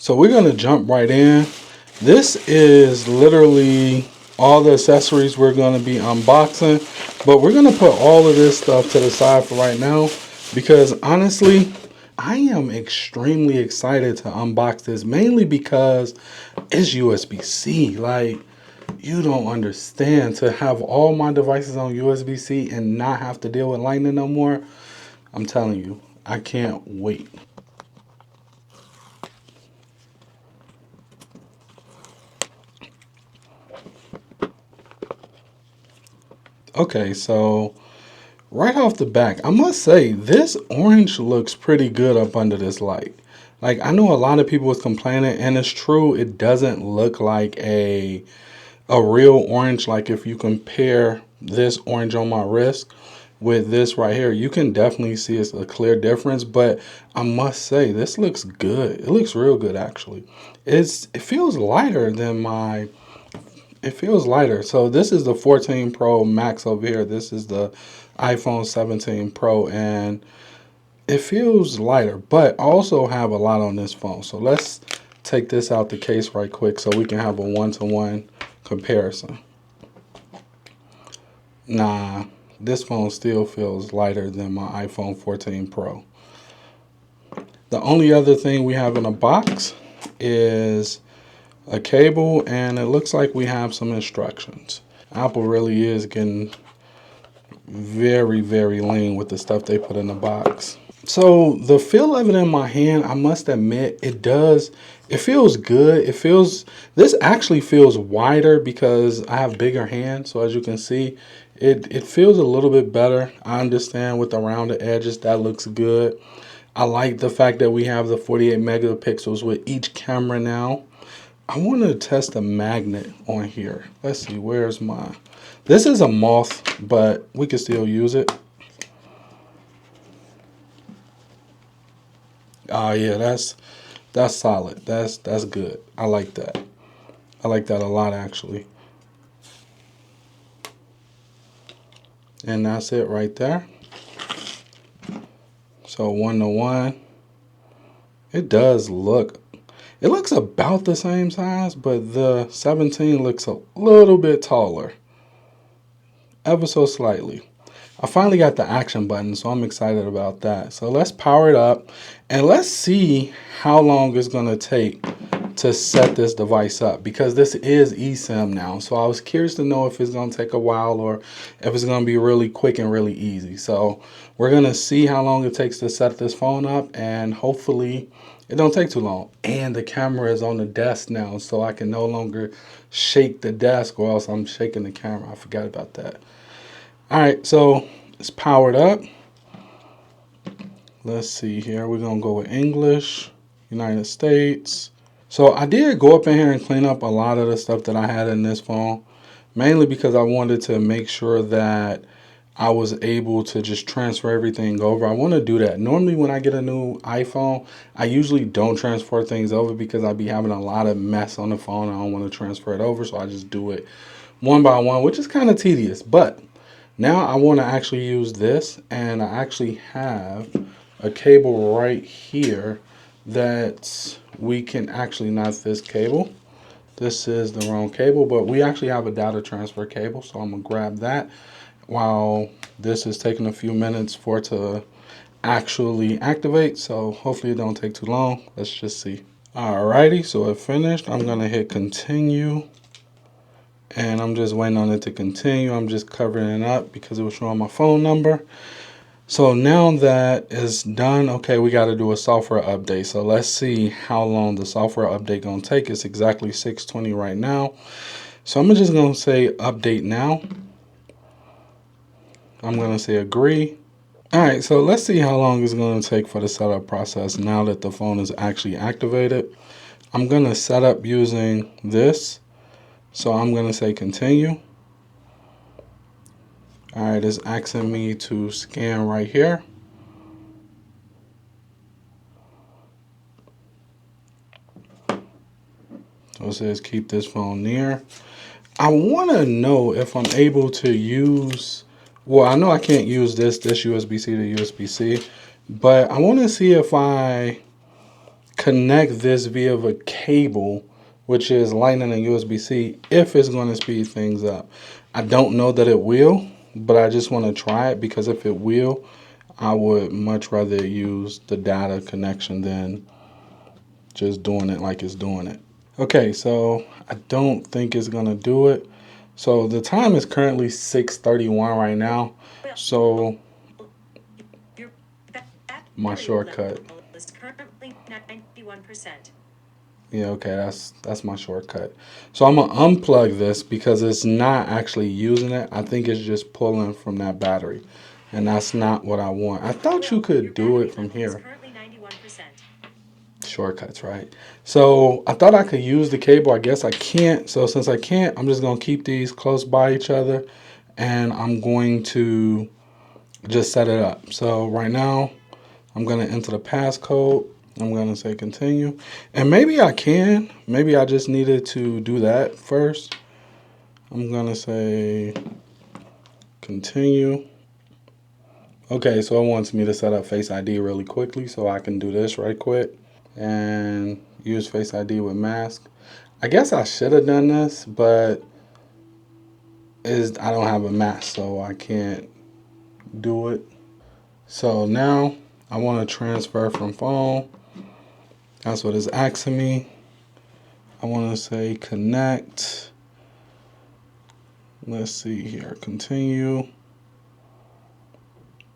So we're going to jump right in. This is literally all the accessories we're going to be unboxing, but we're going to put all of this stuff to the side for right now because honestly, I am extremely excited to unbox this, mainly because it's USB-C. Like, you don't understand, to have all my devices on USB-C and not have to deal with Lightning no more. I'm telling you, I can't wait. Okay, so right off the back, I must say this orange looks pretty good up under this light. Like, I know a lot of people was complaining, and it's true, it doesn't look like a real orange. Like, if you compare this orange on my wrist with this right here, you can definitely see it's a clear difference. But I must say, this looks good. It looks real good, actually. It feels lighter than my it feels lighter. So this is the 14 Pro Max over here. This is the iPhone 17 Pro, and it feels lighter, but I also have a lot on this phone. So let's take this out the case right quick so we can have a one-to-one comparison. Nah, this phone still feels lighter than my iPhone 14 Pro. The only other thing we have in a box is a cable, and it looks like we have some instructions. Apple really is getting very, very lean with the stuff they put in the box. So the feel of it in my hand, I must admit, it feels good. This actually feels wider because I have bigger hands. So as you can see, it feels a little bit better. I understand with the rounded edges, that looks good. I like the fact that we have the 48 megapixels with each camera now. I want to test a magnet on here. Let's see, where's my... This is a moth, but we can still use it. Oh yeah, that's solid. That's good. I like that. I like that a lot, actually. And that's it right there. So 1-to-1. It does look... It looks about the same size, but the 17 looks a little bit taller. Ever so slightly. I finally got the action button, so I'm excited about that. So let's power it up and let's see how long it's going to take to set this device up, because this is eSIM now. So I was curious to know if it's going to take a while or if it's going to be really quick and really easy. So we're going to see how long it takes to set this phone up, and hopefully it don't take too long. And the camera is on the desk now, so I can no longer shake the desk or else I'm shaking the camera. I forgot about that. All right, so it's powered up. Let's see here. We're going to go with English, United States. So I did go up in here and clean up a lot of the stuff that I had in this phone, mainly because I wanted to make sure that I was able to just transfer everything over. I want to do that. Normally when I get a new iPhone, I usually don't transfer things over because I'd be having a lot of mess on the phone. I don't want to transfer it over, so I just do it one by one, which is kind of tedious. But now I want to actually use this, and I actually have a cable right here that we can actually, not this cable. This is the wrong cable, but we actually have a data transfer cable, so I'm gonna grab that while this is taking a few minutes for it to actually activate. So hopefully it don't take too long. Let's just see. Alrighty, so it finished. I'm gonna hit continue. And I'm just waiting on it to continue. I'm just covering it up because it was showing my phone number. So now that is done, okay, we got to do a software update. So let's see how long the software update gonna take. It's exactly 6:20 right now. So I'm just gonna say update now. I'm gonna say agree. All right, so let's see how long it's gonna take for the setup process now that the phone is actually activated. I'm gonna set up using this. So I'm gonna say continue. All right, it's asking me to scan right here. So it says keep this phone near. I want to know if I'm able to use, well, I know I can't use this USB-C to USB-C, but I want to see if I connect this via a cable, which is Lightning and USB-C, if it's going to speed things up. I don't know that it will, but I just want to try it because if it will, I would much rather use the data connection than just doing it like it's doing it. Okay, so I don't think it's going to do it. So the time is currently 6:31 right now. So my shortcut. Yeah, okay, that's my shortcut. So I'm gonna unplug this because it's not actually using it. I think it's just pulling from that battery. And that's not what I want. I thought you could do it from here. Shortcuts, right? So I thought I could use the cable. I guess I can't. So since I can't, I'm just gonna keep these close by each other and I'm going to just set it up. So right now I'm gonna enter the passcode. I'm gonna say continue. And maybe I can. Maybe I just needed to do that first. I'm gonna say continue. Okay, so it wants me to set up Face ID really quickly, so I can do this right quick and use Face ID with mask. I guess I should have done this, but I don't have a mask, so I can't do it. So now I want to transfer from phone. That's what it's asking me. I want to say connect. Let's see here, continue.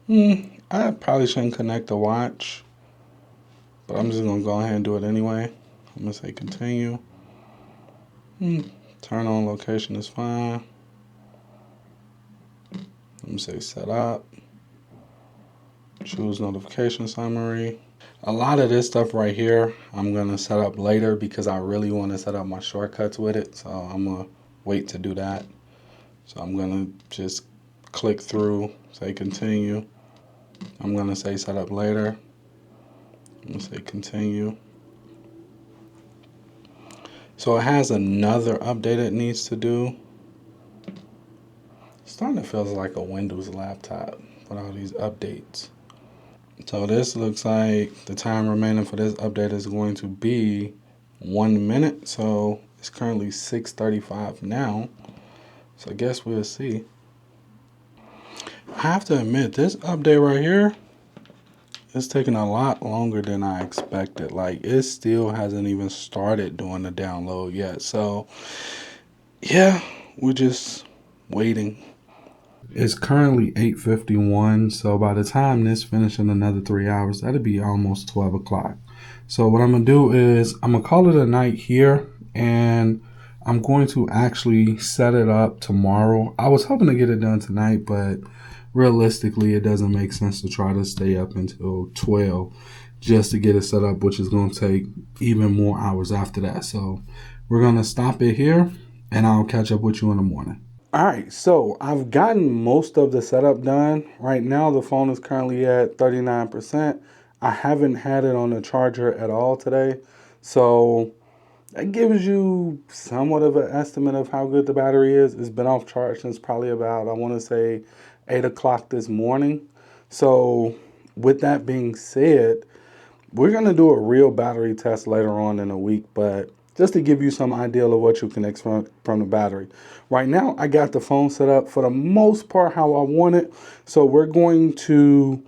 I probably shouldn't connect the watch, but I'm just gonna go ahead and do it anyway. I'm gonna say continue. Turn on location is fine. I'm gonna say set up. Choose notification summary. A lot of this stuff right here, I'm gonna set up later because I really want to set up my shortcuts with it. So I'm gonna wait to do that. So I'm gonna just click through, say continue. I'm gonna say set up later. I'm gonna say continue. So it has another update it needs to do. It's starting to feel like a Windows laptop with all these updates. So this looks like the time remaining for this update is going to be 1 minute. So it's currently 6:35 now. So I guess we'll see. I have to admit, this update right here is taking a lot longer than I expected. Like, it still hasn't even started doing the download yet. So yeah, we're just waiting. It's currently 8:51, so by the time this finishes in another 3 hours, that'll be almost 12 o'clock. So what I'm gonna do is I'm gonna call it a night here, and I'm going to actually set it up tomorrow. I was hoping to get it done tonight, but realistically, it doesn't make sense to try to stay up until 12 just to get it set up, which is gonna take even more hours after that. So we're gonna stop it here, and I'll catch up with you in the morning. All right, so I've gotten most of the setup done. Right now, the phone is currently at 39%. I haven't had it on the charger at all today. So that gives you somewhat of an estimate of how good the battery is. It's been off charge since probably about, I want to say, 8 o'clock this morning. So with that being said, we're going to do a real battery test later on in the week, but just to give you some idea of what you can expect from the battery. Right now, I got the phone set up for the most part how I want it. So we're going to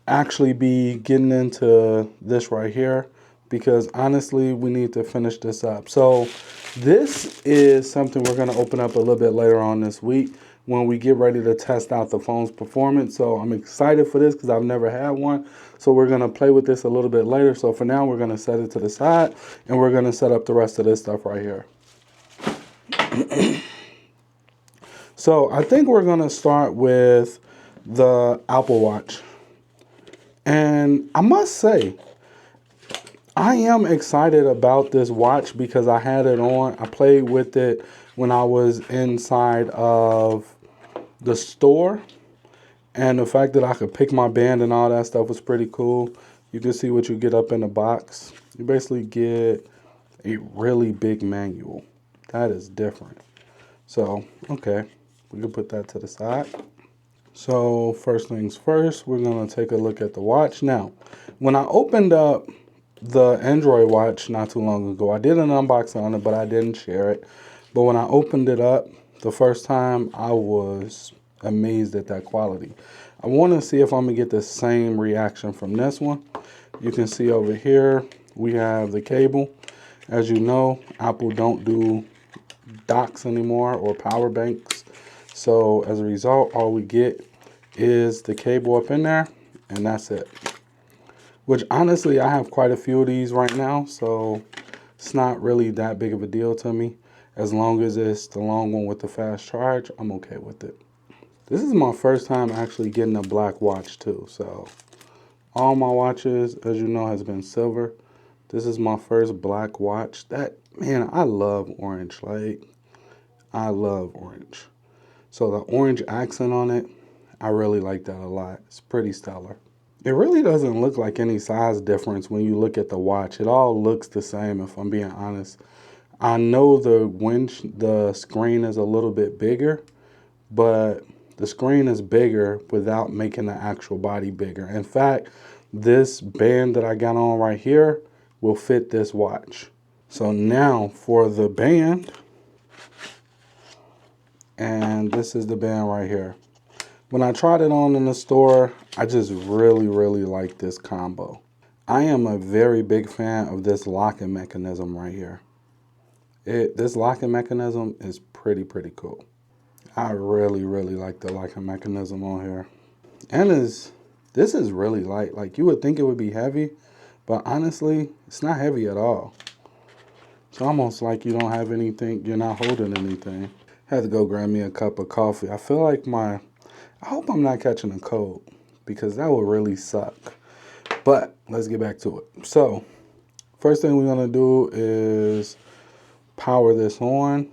actually be getting into this right here because honestly, we need to finish this up. So this is something we're going to open up a little bit later on this week when we get ready to test out the phone's performance. So I'm excited for this because I've never had one. So we're going to play with this a little bit later. So for now, we're going to set it to the side and we're going to set up the rest of this stuff right here. So I think we're going to start with the Apple Watch. And I must say, I am excited about this watch because I had it on. I played with it when I was inside of the store. And the fact that I could pick my band and all that stuff was pretty cool. You can see what you get up in the box. You basically get a really big manual. That is different. So, okay, we can put that to the side. So first things first, we're going to take a look at the watch. Now, when I opened up the Android watch not too long ago. I did an unboxing on it, but I didn't share it. But when I opened it up the first time, I was amazed at that quality. I want to see if I'm going to get the same reaction from this one. You can see over here, we have the cable. As you know, Apple don't do docks anymore or power banks. So as a result, all we get is the cable up in there, and that's it. Which honestly, I have quite a few of these right now, so it's not really that big of a deal to me. As long as it's the long one with the fast charge, I'm okay with it. This is my first time actually getting a black watch too. So all my watches, as you know, has been silver. This is my first black watch. Man, I love orange. Like, I love orange. So the orange accent on it, I really like that a lot. It's pretty stellar. It really doesn't look like any size difference when you look at the watch. It all looks the same, if I'm being honest. I know the screen is a little bit bigger, but the screen is bigger without making the actual body bigger. In fact, this band that I got on right here will fit this watch. So now for the band, and this is the band right here. When I tried it on in the store, I just really like this combo. I am a very big fan of this locking mechanism right here. This locking mechanism is pretty cool. I really like the locking mechanism on here. And this is really light. Like, you would think it would be heavy, but honestly, it's not heavy at all. It's almost like you don't have anything, you're not holding anything. Had to go grab me a cup of coffee. I feel like I hope I'm not catching a cold, because that would really suck. But let's get back to it. So first thing we're gonna do is power this on.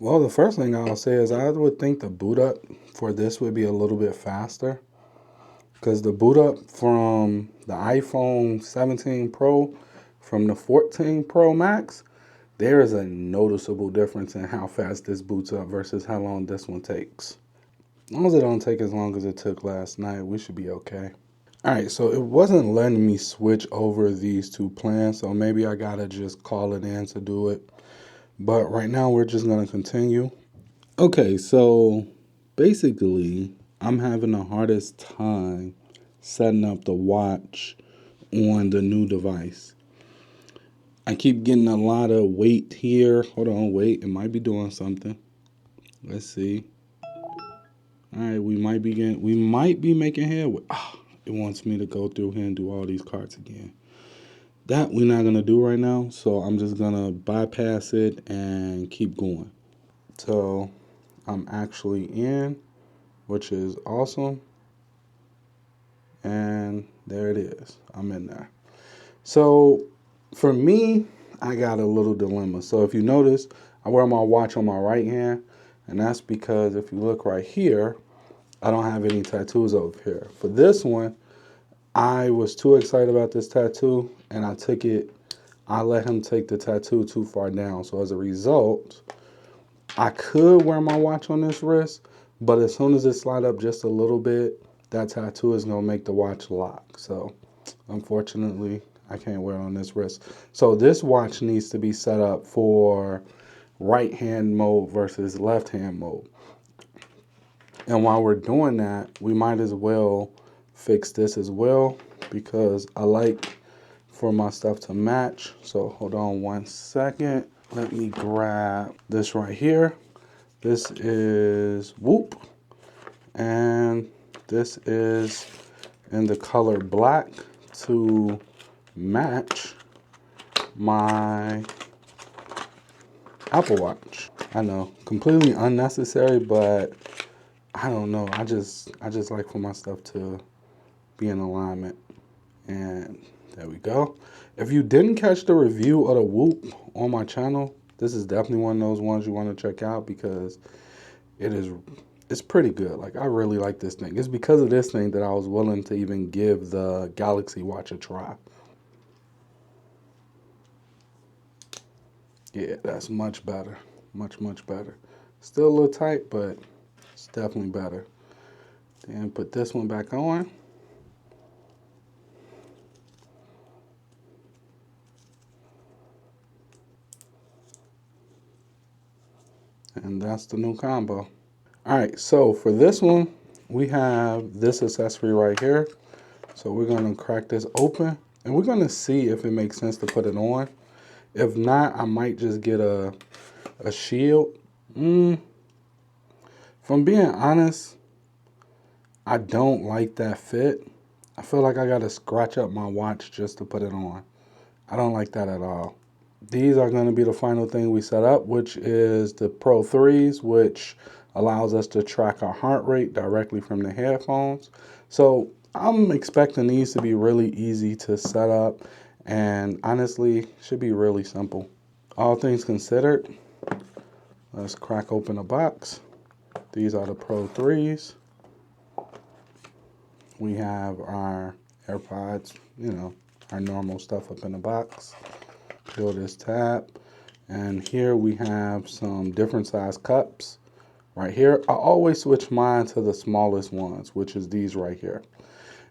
Well, the first thing I'll say is I would think the boot up for this would be a little bit faster, because the boot up from the iPhone 17 Pro from the 14 Pro Max, there is a noticeable difference in how fast this boots up versus how long this one takes. As long as it don't take as long as it took last night, we should be okay. All right, so it wasn't letting me switch over these two plans, so maybe I gotta just call it in to do it. But right now we're just gonna continue. Okay, so basically I'm having the hardest time setting up the watch on the new device. I keep getting a lot of weight here. Hold on, wait, it might be doing something. Let's see. All right, we might be making headway. It wants me to go through here and do all these cards again. That we're not gonna do right now, so I'm just gonna bypass it and keep going. So I'm actually in, which is awesome. And there it is. I'm in there. So for me, I got a little dilemma. So if you notice, I wear my watch on my right hand, and that's because if you look right here, I don't have any tattoos over here. For this one, I was too excited about this tattoo, and I let him take the tattoo too far down. So as a result, I could wear my watch on this wrist, but as soon as it slide up just a little bit, that tattoo is gonna make the watch lock. So unfortunately, I can't wear it on this wrist. So this watch needs to be set up for right hand mode versus left hand mode. And while we're doing that, we might as well fix this as well, because I like for my stuff to match. So hold on one second. Let me grab this right here. This is Whoop, and this is in the color black to match my Apple Watch. I know, completely unnecessary, but I don't know. I just like for my stuff to be in alignment. And there we go. If you didn't catch the review of the Whoop on my channel, this is definitely one of those ones you want to check out, because it's pretty good. Like, I really like this thing. It's because of this thing that I was willing to even give the Galaxy Watch a try. Yeah, that's much better. Much better. Still a little tight, but it's definitely better. Then put this one back on. And that's the new combo. All right, so for this one, we have this accessory right here. So we're gonna crack this open and we're gonna see if it makes sense to put it on. If not, I might just get a shield. If I'm being honest, I don't like that fit. I feel like I gotta scratch up my watch just to put it on. I don't like that at all. These are gonna be the final thing we set up, which is the Pro 3s, which allows us to track our heart rate directly from the headphones. So I'm expecting these to be really easy to set up and honestly should be really simple. All things considered, let's crack open the box. These are the Pro 3s. We have our AirPods, our normal stuff up in the box. Peel this tab. And here we have some different size cups. Right here, I always switch mine to the smallest ones, which is these right here.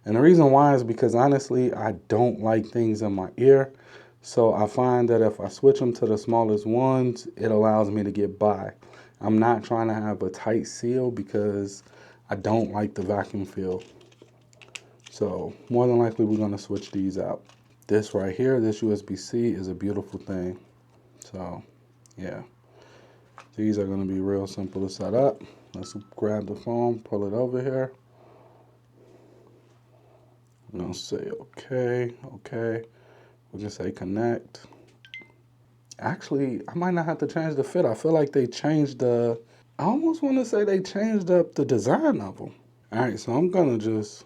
And the reason why is because honestly, I don't like things in my ear. So I find that if I switch them to the smallest ones, it allows me to get by. I'm not trying to have a tight seal because I don't like the vacuum feel. So more than likely, we're gonna switch these out. This right here, this USB-C is a beautiful thing. So yeah, these are gonna be real simple to set up. Let's grab the phone, pull it over here. We're gonna say okay. We can say connect. Actually, I might not have to change the fit. I feel like they changed I almost wanna say they changed up the design of them. All right, so I'm gonna just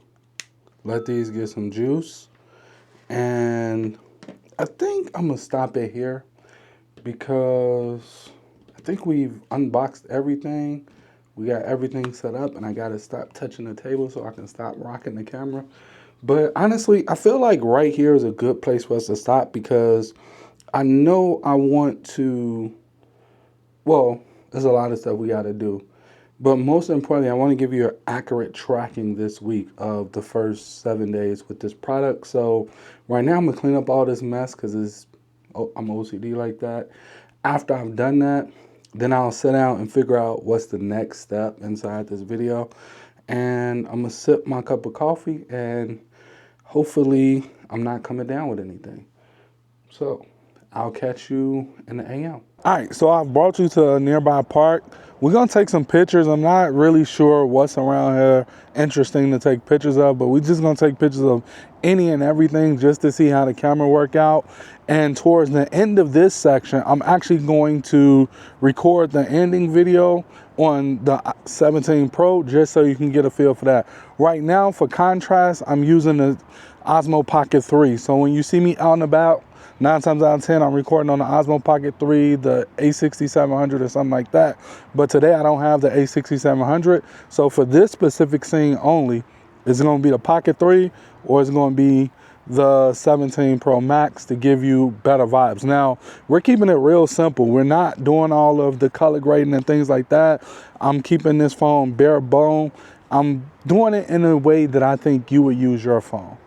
let these get some juice. And I think I'm gonna stop it here because I think we've unboxed everything. We got everything set up and I gotta stop touching the table so I can stop rocking the camera. But honestly, I feel like right here is a good place for us to stop because I know I want to, well, there's a lot of stuff we gotta do. But most importantly, I want to give you an accurate tracking this week of the first 7 days with this product. So right now I'm gonna clean up all this mess because I'm OCD like that. After I've done that, then I'll sit down and figure out what's the next step inside this video. And I'm gonna sip my cup of coffee and hopefully I'm not coming down with anything. So I'll catch you in the AM. All right, so I've brought you to a nearby park. We're gonna take some pictures. I'm not really sure what's around here interesting to take pictures of, but we're just gonna take pictures of any and everything just to see how the camera work out. And towards the end of this section, I'm actually going to record the ending video on the 17 Pro just so you can get a feel for that. Right now, for contrast, I'm using the Osmo Pocket 3. So when you see me out and about, 9 times out of 10, I'm recording on the Osmo Pocket 3, the A6700 or something like that. But today I don't have the A6700. So for this specific scene only, it's going to be the Pocket 3 or it's going to be the 17 Pro Max to give you better vibes. Now, we're keeping it real simple. We're not doing all of the color grading and things like that. I'm keeping this phone bare bone. I'm doing it in a way that I think you would use your phone.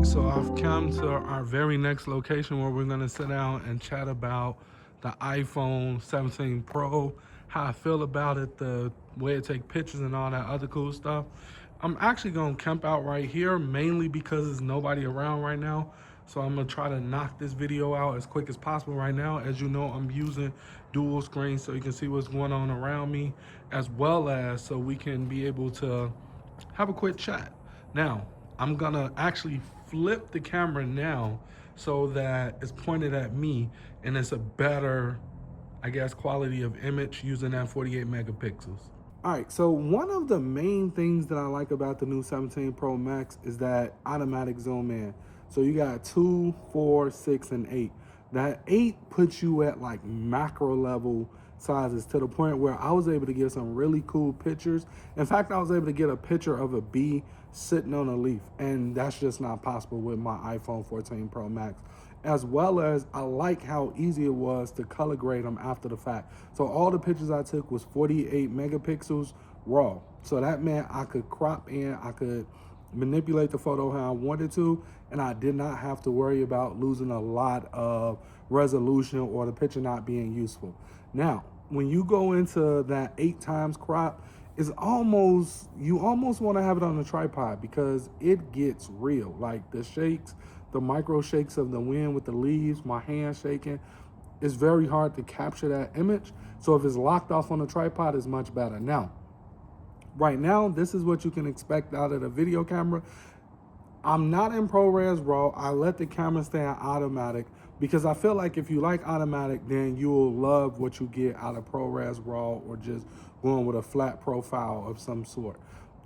So I've come to our very next location where we're going to sit down and chat about the iPhone 17 Pro, how I feel about it, the way to take pictures and all that other cool stuff. I'm actually going to camp out right here mainly because there's nobody around right now. So I'm going to try to knock this video out as quick as possible right now. As you know, I'm using dual screen so you can see what's going on around me, as well as so we can be able to have a quick chat. Now, I'm gonna actually flip the camera now so that it's pointed at me and it's a better, I guess, quality of image using that 48 megapixels. All right, so one of the main things that I like about the new 17 Pro Max is that automatic zoom in. So you got 2, 4, 6, and 8. That 8 puts you at like macro level sizes to the point where I was able to get some really cool pictures. In fact, I was able to get a picture of a bee sitting on a leaf, and that's just not possible with my iPhone 14 Pro Max. As well as I like how easy it was to color grade them after the fact. So all the pictures I took was 48 megapixels raw. So that meant I could crop in, I could manipulate the photo how I wanted to, and I did not have to worry about losing a lot of resolution or the picture not being useful. Now, when you go into that 8 times crop, it's almost, you almost want to have it on a tripod because it gets real. Like the shakes, the micro shakes of the wind with the leaves, my hand shaking, it's very hard to capture that image. So if it's locked off on a tripod, it's much better. Now, right now, this is what you can expect out of the video camera. I'm not in ProRes RAW. I let the camera stay on automatic because I feel like if you like automatic, then you'll love what you get out of ProRes RAW or just going with a flat profile of some sort.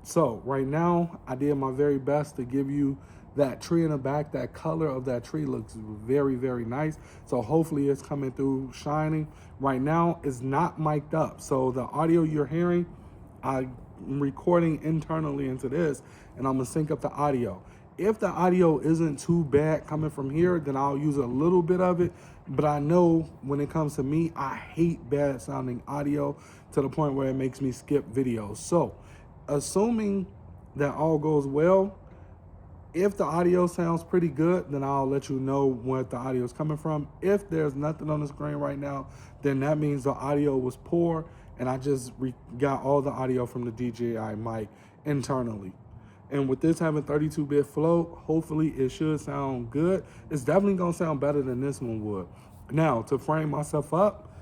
So right now, I did my very best to give you that tree in the back. That color of that tree looks very, very nice. So hopefully it's coming through shining. Right now, it's not mic'd up. So the audio you're hearing, I'm recording internally into this, and I'm gonna sync up the audio. If the audio isn't too bad coming from here, then I'll use a little bit of it. But I know when it comes to me, I hate bad sounding audio to the point where it makes me skip videos. So, assuming that all goes well, if the audio sounds pretty good, then I'll let you know what the audio is coming from. If there's nothing on the screen right now, then that means the audio was poor and I just got all the audio from the DJI mic internally. And with this having 32-bit flow, hopefully it should sound good. It's definitely gonna sound better than this one would. Now, to frame myself up,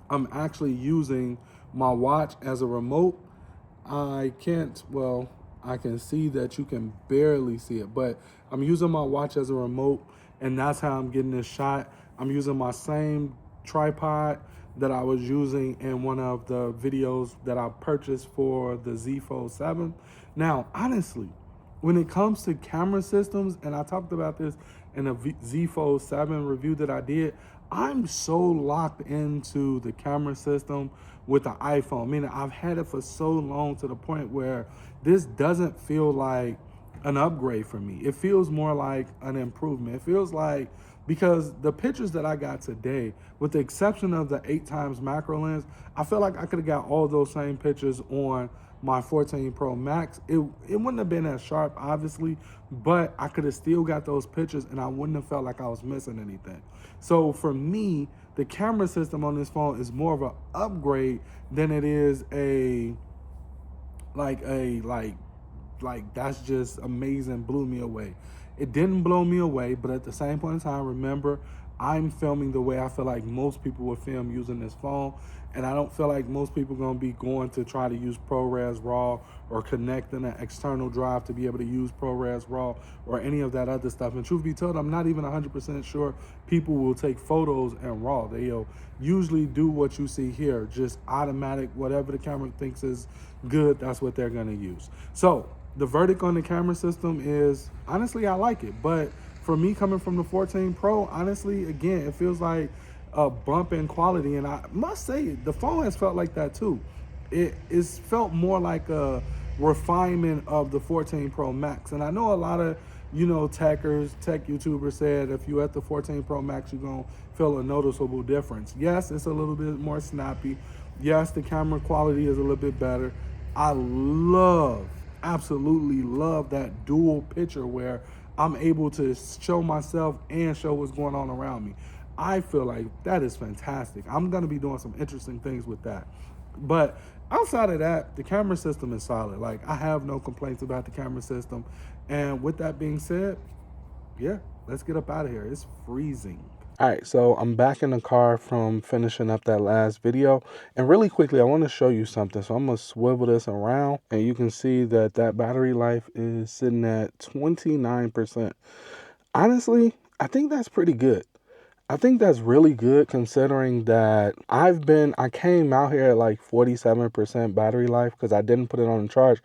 I'm actually using my watch as a remote. I can't, well, I can see that you can barely see it, but I'm using my watch as a remote, and that's how I'm getting this shot. I'm using my same tripod that I was using in one of the videos that I purchased for the Z Fold 7. Now, honestly, when it comes to camera systems, and I talked about this in a Z Fold 7 review that I did, I'm so locked into the camera system with the iPhone. I mean, I've had it for so long to the point where this doesn't feel like an upgrade for me. It feels more like an improvement. It feels like, because the pictures that I got today, with the exception of the 8 times macro lens, I feel like I could have got all those same pictures on my 14 Pro Max. It wouldn't have been as sharp, obviously, but I could have still got those pictures and I wouldn't have felt like I was missing anything. So for me, the camera system on this phone is more of an upgrade than it is a like a like that's just amazing, blew me away. It didn't blow me away, but at the same point in time, remember, I'm filming the way I feel like most people would film using this phone, and I don't feel like most people are gonna be going to try to use ProRes RAW or connecting an external drive to be able to use ProRes RAW or any of that other stuff. And truth be told, I'm not even 100% sure people will take photos in RAW. They'll usually do what you see here, just automatic, whatever the camera thinks is good, that's what they're gonna use. So the verdict on the camera system is, honestly, I like it. But for me, coming from the 14 Pro, honestly, again, it feels like a bump in quality. And I must say, the phone has felt like that too. It's felt more like a refinement of the 14 Pro Max. And I know a lot of, tech YouTubers said if you at the 14 Pro Max, you're going to feel a noticeable difference. Yes, it's a little bit more snappy. Yes, the camera quality is a little bit better. I absolutely love that dual picture where I'm able to show myself and show what's going on around me. I feel like that is fantastic. I'm going to be doing some interesting things with that. But outside of that, the camera system is solid. Like, I have no complaints about the camera system. And with that being said, yeah, let's get up out of here. It's freezing. All right, so I'm back in the car from finishing up that last video. And really quickly, I want to show you something. So I'm going to swivel this around, and you can see that that battery life is sitting at 29%. Honestly, I think that's pretty good. I think that's really good considering that I came out here at like 47% battery life because I didn't put it on the charge.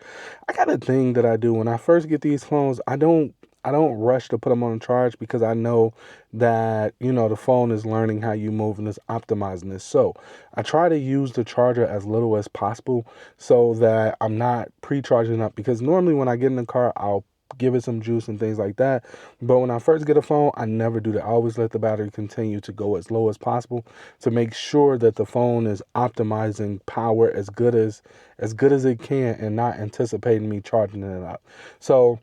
I got a thing that I do when I first get these phones. I don't rush to put them on the charge because I know that, the phone is learning how you move and is optimizing this. So I try to use the charger as little as possible so that I'm not pre-charging up, because normally when I get in the car, I'll give it some juice and things like that. But when I first get a phone, I never do that. I always let the battery continue to go as low as possible to make sure that the phone is optimizing power as good as it can and not anticipating me charging it up. So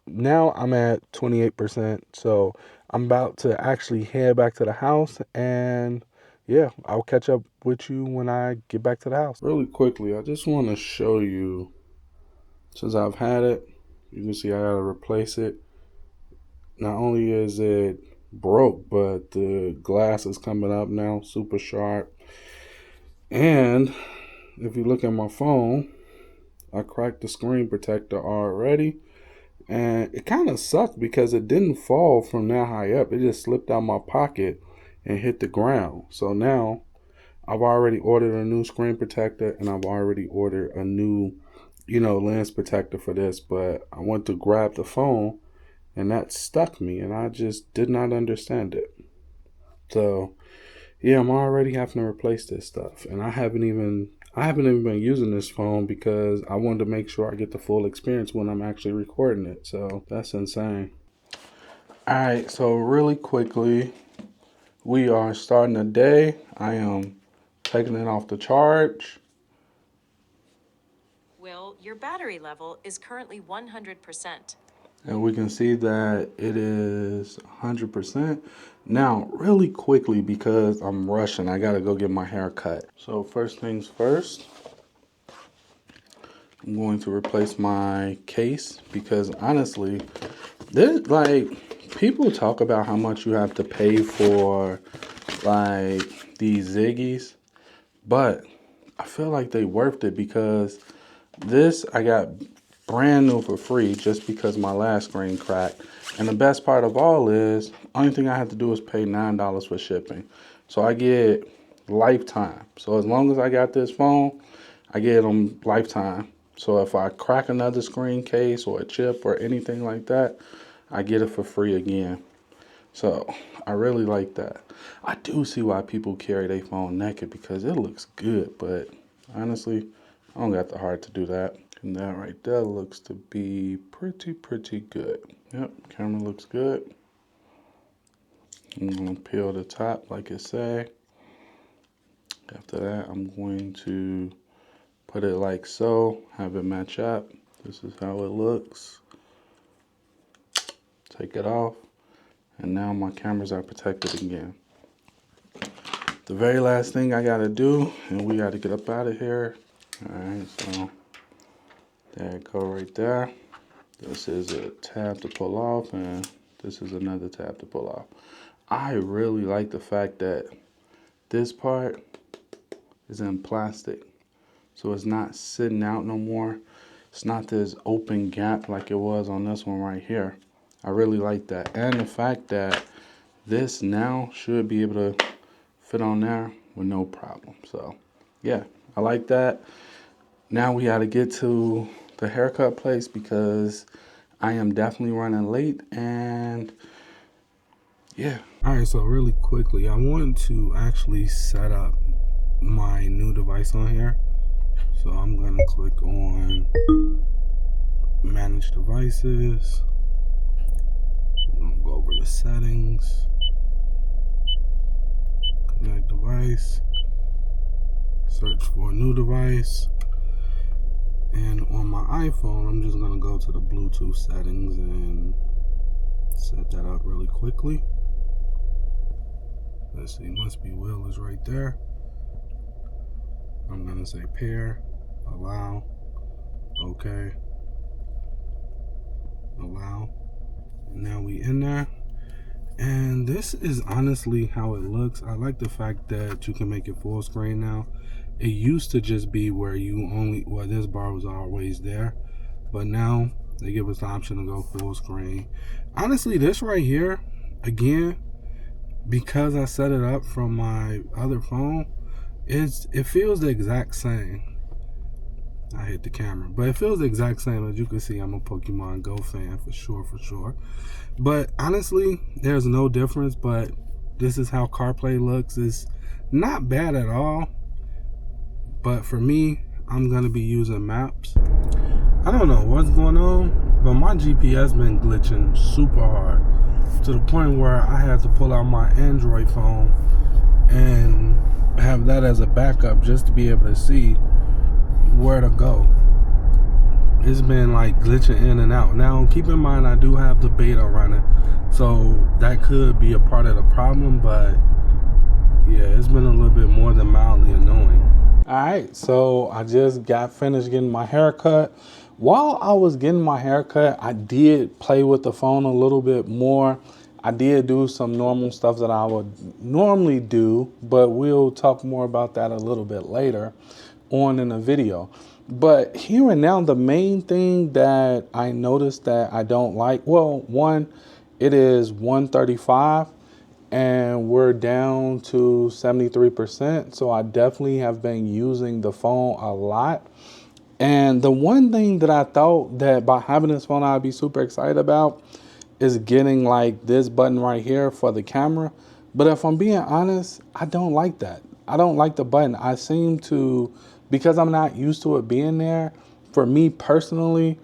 now I'm at 28%. So I'm about to actually head back to the house, and yeah, I'll catch up with you when I get back to the house. Really quickly, I just want to show you, since I've had it, you can see I gotta replace it. Not only is it broke, but the glass is coming up now, super sharp. And if you look at my phone, I cracked the screen protector already. And it kind of sucked because it didn't fall from that high up. It just slipped out my pocket and hit the ground. So now I've already ordered a new screen protector, and I've already ordered a new, lens protector for this. But I went to grab the phone and that stuck me, and I just did not understand it. So yeah, I'm already having to replace this stuff, and I haven't even been using this phone because I wanted to make sure I get the full experience when I'm actually recording it. So that's insane. All right, so really quickly, we are starting the day. I am taking it off the charge. Will, your battery level is currently 100%. And we can see that it is 100%. Now, really quickly, because I'm rushing, I gotta go get my hair cut. So first things first, I'm going to replace my case because honestly, this, like, people talk about how much you have to pay for like these Ziggies, but I feel like they worth it because this I got brand new for free just because my last screen cracked. And the best part of all is, only thing I have to do is pay $9 for shipping. So I get lifetime. So as long as I got this phone, I get them lifetime. So if I crack another screen case or a chip or anything like that, I get it for free again. So I really like that. I do see why people carry their phone naked because it looks good, but honestly, I don't got the heart to do that. And that right there looks to be pretty good. Yep, camera looks good. I'm gonna peel the top like it say. After that, I'm going to put it like so, have it match up. This is how it looks. Take it off, and now my cameras are protected again. The very last thing I gotta do, and we gotta get up out of here. All right, so there it go right there. This is a tab to pull off, and this is another tab to pull off. I really like the fact that this part is in plastic, so it's not sitting out no more. It's not this open gap like it was on this one right here. I really like that, and the fact that this now should be able to fit on there with no problem. So yeah, I like that. Now we got to get to the haircut place because I am definitely running late, and yeah. All right, so really quickly, I want to actually set up my new device on here. So I'm going to click on manage devices. I'm going to go over the settings, connect device, search for a new device. And on my iPhone, I'm just gonna go to the Bluetooth settings and set that up really quickly. Let's see, must be Will is right there. I'm gonna say pair, allow, okay, allow. Now we in there. And this is honestly how it looks. I like the fact that you can make it full screen now. It used to just be where this bar was always there, but now they give us the option to go full screen. Honestly, this right here, again, because I set it up from my other phone, it feels the exact same. I hit the camera, but it feels the exact same. As you can see, I'm a Pokemon Go fan for sure. But honestly, there's no difference. But this is how CarPlay looks. It's not bad at all. But for me, I'm gonna be using maps. I don't know what's going on, but my GPS been glitching super hard to the point where I had to pull out my Android phone and have that as a backup just to be able to see where to go. It's been like glitching in and out. Now keep in mind I do have the beta running, so that could be a part of the problem, but yeah, it's been a little bit more than mildly annoying. Alright, so I just got finished getting my haircut. While I was getting my haircut, I did play with the phone a little bit more. I did do some normal stuff that I would normally do, but we'll talk more about that a little bit later on in the video. But here and now, the main thing that I noticed that I don't like, well, one, it is 135 and we're down to 73%. So I definitely have been using the phone a lot. And the one thing that I thought that by having this phone I'd be super excited about is getting like this button right here for the camera. But if I'm being honest, I don't like that. I don't like the button. I seem to, because I'm not used to it being there, for me personally,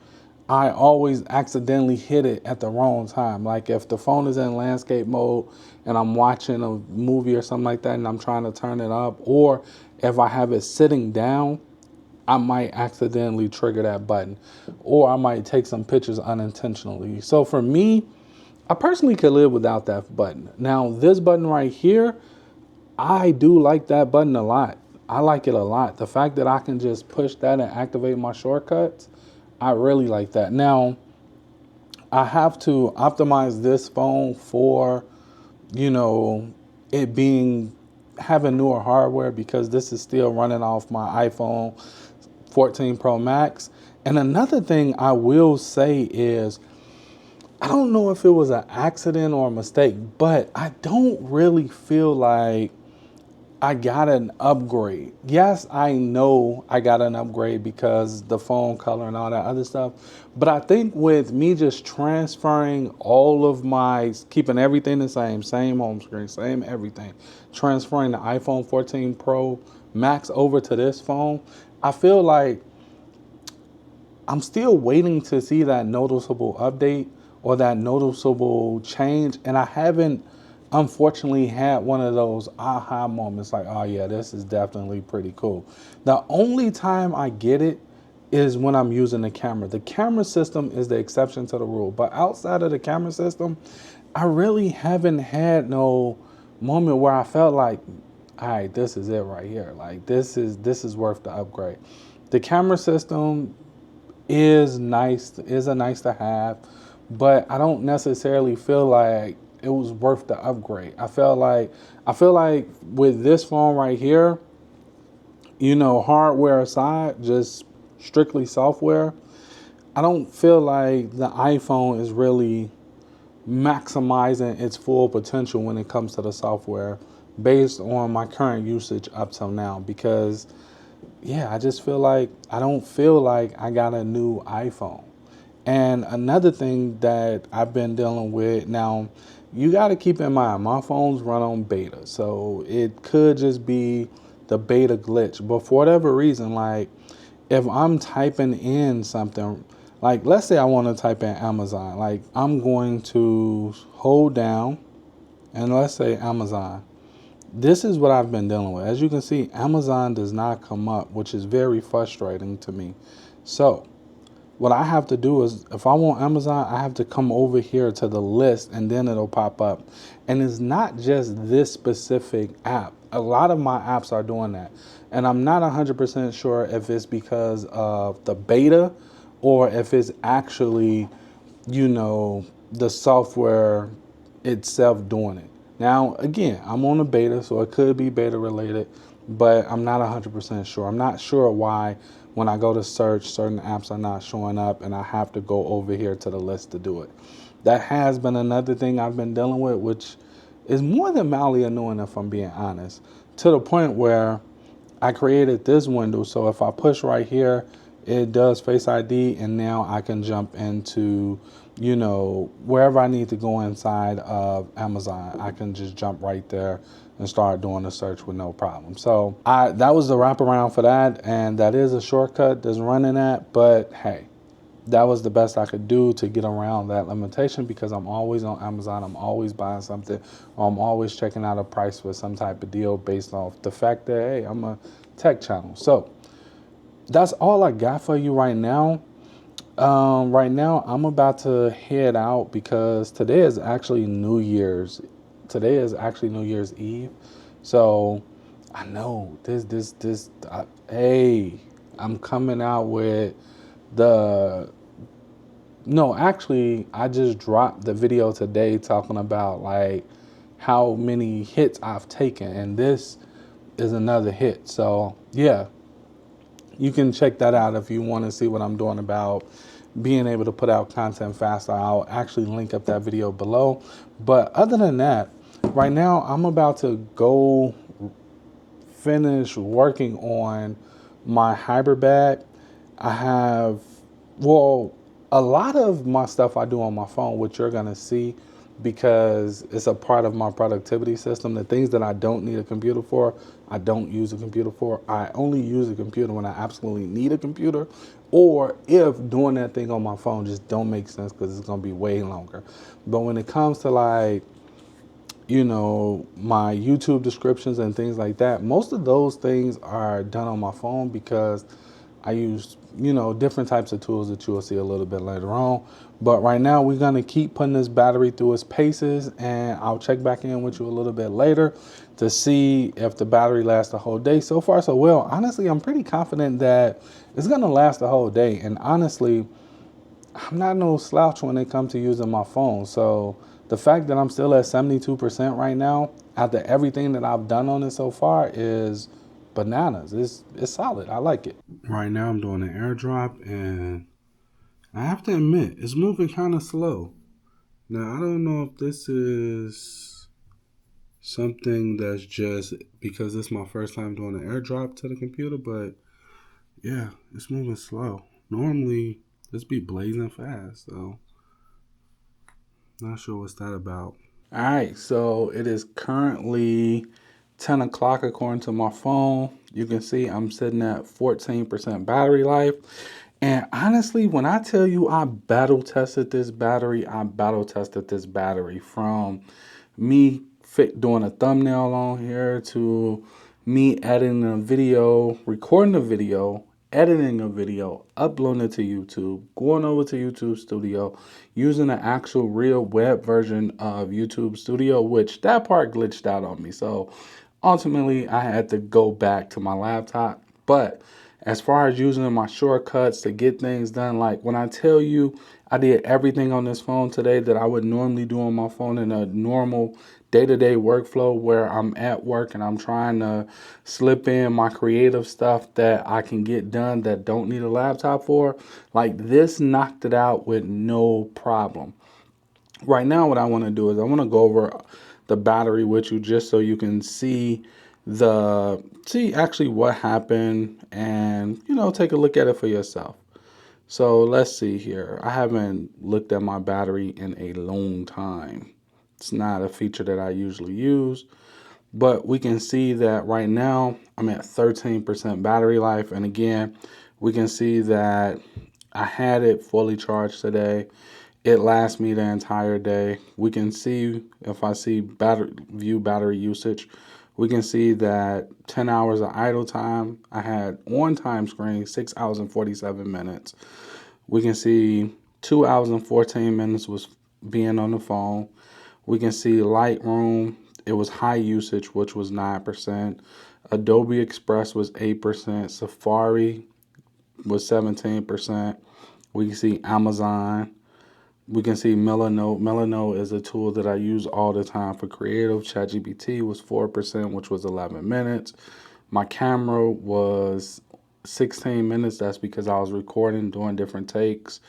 I always accidentally hit it at the wrong time. Like if the phone is in landscape mode and I'm watching a movie or something like that and I'm trying to turn it up, or if I have it sitting down, I might accidentally trigger that button, or I might take some pictures unintentionally. So for me, I personally could live without that button. Now, this button right here, I do like that button a lot. I like it a lot. The fact that I can just push that and activate my shortcuts, I really like that. Now, I have to optimize this phone for, you know, it being having newer hardware because this is still running off my iPhone 14 Pro Max. And another thing I will say is, I don't know if it was an accident or a mistake, but I don't really feel like I got an upgrade. Yes, I know I got an upgrade because the phone color and all that other stuff. But I think with me just transferring all of my, keeping everything the same home screen, same everything, transferring the iPhone 14 Pro Max over to this phone, I feel like I'm still waiting to see that noticeable update or that noticeable change. And I haven't, unfortunately, had one of those aha moments like, oh yeah, this is definitely pretty cool. The only time I get it is when I'm using the camera. The camera system is the exception to the rule. But outside of the camera system, I really haven't had no moment where I felt like, all right, this is it right here. Like this is worth the upgrade. The camera system is a nice to have, but I don't necessarily feel like it was worth the upgrade. I feel like with this phone right here, you know, hardware aside, just strictly software, I don't feel like the iPhone is really maximizing its full potential when it comes to the software based on my current usage up till now, because yeah, I don't feel like I got a new iPhone. And another thing that I've been dealing with now, you got to keep in mind, my phones run on beta. So it could just be the beta glitch. But for whatever reason, like if I'm typing in something, like let's say I want to type in Amazon, like I'm going to hold down and let's say Amazon. This is what I've been dealing with. As you can see, Amazon does not come up, which is very frustrating to me. So what I have to do is, if I want Amazon, I have to come over here to the list and then it'll pop up. And it's not just this specific app. A lot of my apps are doing that. And I'm not 100% sure if it's because of the beta or if it's actually, you know, the software itself doing it. Now, again, I'm on a beta, so it could be beta related, but I'm not 100% sure. I'm not sure why when I go to search, certain apps are not showing up and I have to go over here to the list to do it. That has been another thing I've been dealing with, which is more than mildly annoying if I'm being honest. To the point where I created this window, so if I push right here, it does Face ID, and now I can jump into, wherever I need to go inside of Amazon. I can just jump right there and start doing a search with no problem. So that was the wraparound for that, and that is a shortcut that's running that. But hey, that was the best I could do to get around that limitation, because I'm always on Amazon. I'm always buying something, or I'm always checking out a price for some type of deal based off the fact that, hey, I'm a tech channel. So that's all I got for you right now. Right now, I'm about to head out because today is actually New Year's. Today is actually New Year's Eve. So I know hey, I'm coming out with the no, actually, I just dropped the video today talking about like how many hits I've taken, and this is another hit. So yeah, you can check that out if you want to see what I'm doing about being able to put out content faster. I'll actually link up that video below. But other than that, right now I'm about to go finish working on my hybrid bag. I have, well, a lot of my stuff I do on my phone, which you're going to see because it's a part of my productivity system. The things that I don't need a computer for, I don't use a computer for. I only use a computer when I absolutely need a computer, or if doing that thing on my phone just don't make sense because it's going to be way longer. But when it comes to like, my YouTube descriptions and things like that, most of those things are done on my phone because I use, different types of tools that you will see a little bit later on. But right now, we're going to keep putting this battery through its paces, and I'll check back in with you a little bit later to see if the battery lasts the whole day. So far, so well. Honestly, I'm pretty confident that it's going to last the whole day. And honestly, I'm not no slouch when it comes to using my phone. So the fact that I'm still at 72% right now, after everything that I've done on it so far, is bananas. It's solid. I like it. Right now I'm doing an airdrop, and I have to admit, it's moving kind of slow. Now, I don't know if this is something that's just because it's my first time doing an airdrop to the computer, but yeah, it's moving slow. Normally, this be blazing fast, so not sure what's that about. All right, so it is currently 10 o'clock according to my phone. You can see I'm sitting at 14% battery life. And honestly, when I tell you I battle tested this battery, from me doing a thumbnail on here to me editing a video, recording a video, editing a video, uploading it to YouTube, going over to YouTube Studio, using an actual real web version of YouTube Studio, which that part glitched out on me. So ultimately, I had to go back to my laptop. But as far as using my shortcuts to get things done, like when I tell you I did everything on this phone today that I would normally do on my phone in a normal day-to-day workflow where I'm at work and I'm trying to slip in my creative stuff that I can get done that don't need a laptop for, like this knocked it out with no problem. Right now, what I want to do is I want to go over the battery with you just so you can see actually what happened and take a look at it for yourself. So let's see here. I haven't looked at my battery in a long time. It's not a feature that I usually use, but we can see that right now I'm at 13% battery life. And again, we can see that I had it fully charged today. It lasts me the entire day. We can see, if I see view battery usage, we can see that 10 hours of idle time. I had on time screen 6 hours and 47 minutes. We can see 2 hours and 14 minutes was being on the phone. We can see Lightroom, it was high usage, which was 9%. Adobe Express was 8%. Safari was 17%. We can see Amazon. We can see Melanote. Melanote is a tool that I use all the time for creative. ChatGPT was 4%, which was 11 minutes. My camera was 16 minutes. That's because I was recording, doing different takes.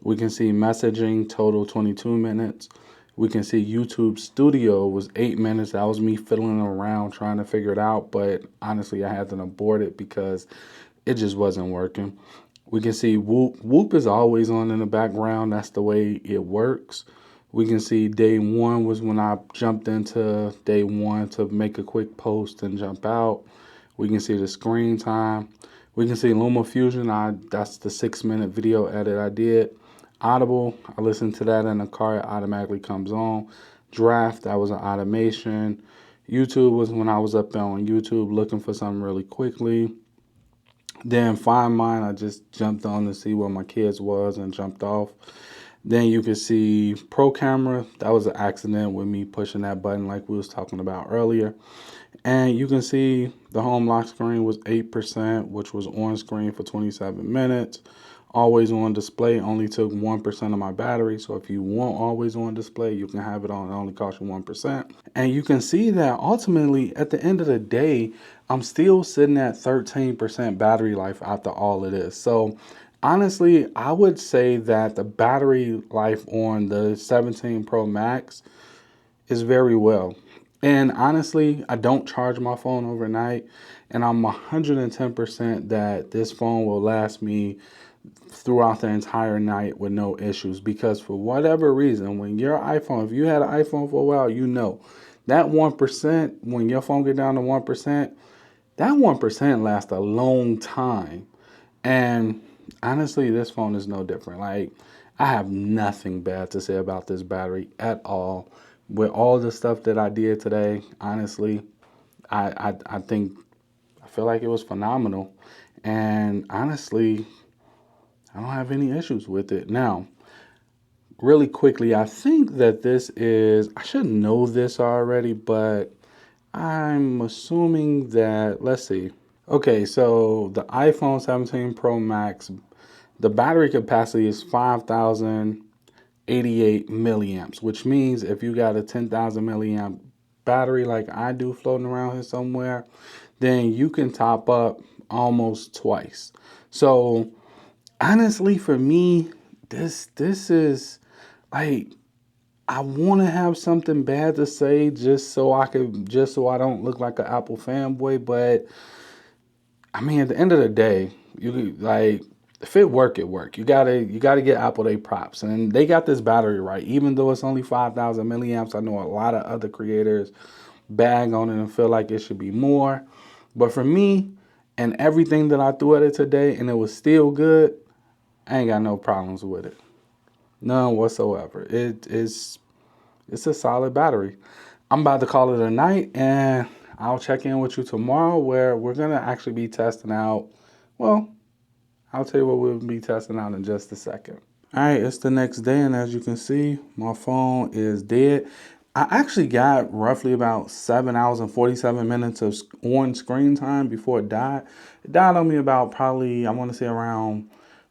We can see messaging, total 22 minutes. We can see YouTube Studio was 8 minutes. That was me fiddling around trying to figure it out, but honestly, I had to abort it because it just wasn't working. We can see Whoop. Whoop is always on in the background. That's the way it works. We can see day one was when I jumped into day one to make a quick post and jump out. We can see the screen time. We can see LumaFusion. That's the 6 minute video edit I did. Audible, I listened to that in the car. It automatically comes on. Draft, that was an automation. YouTube was when I was up there on YouTube looking for something really quickly. Then Find Mine, I just jumped on to see where my kids was and jumped off. Then you can see Pro Camera. That was an accident with me pushing that button like we was talking about earlier. And you can see the home lock screen was 8%, which was on screen for 27 minutes. Always on display only took 1% of my battery. So if you want always on display, you can have it on. It only costs you 1%. And you can see that ultimately at the end of the day, I'm still sitting at 13% battery life after all of this. So honestly, I would say that the battery life on the 17 Pro Max is very well. And honestly, I don't charge my phone overnight, and I'm 110% that this phone will last me throughout the entire night with no issues. Because for whatever reason, when your iPhone, if you had an iPhone for a while, you know that 1%, when your phone get down to 1%, that 1% lasts a long time. And honestly, this phone is no different. Like, I have nothing bad to say about this battery at all. With all the stuff that I did today, honestly, I think I feel like it was phenomenal. And honestly, I don't have any issues with it. Now, really quickly, I think that this is, I should know this already, but I'm assuming that, let's see. Okay, so the iPhone 17 Pro Max, the battery capacity is 5,088 milliamps, which means if you got a 10,000 milliamp battery like I do floating around here somewhere, then you can top up almost twice. So honestly, for me, this is like, I want to have something bad to say just so I don't look like an Apple fanboy, but I mean, at the end of the day, you like, if it work, it work. You gotta get Apple their props, and they got this battery right. Even though it's only 5,000 milliamps, I know a lot of other creators bag on it and feel like it should be more. But for me, and everything that I threw at it today, and it was still good, I ain't got no problems with it, none whatsoever. It's a solid battery. I'm about to call it a night, and I'll check in with you tomorrow where we're going to actually be testing out. Well, I'll tell you what we'll be testing out in just a second. All right, it's the next day, and as you can see, my phone is dead. I actually got roughly about 7 hours and 47 minutes of on screen time before it died. It died on me about probably, I want to say around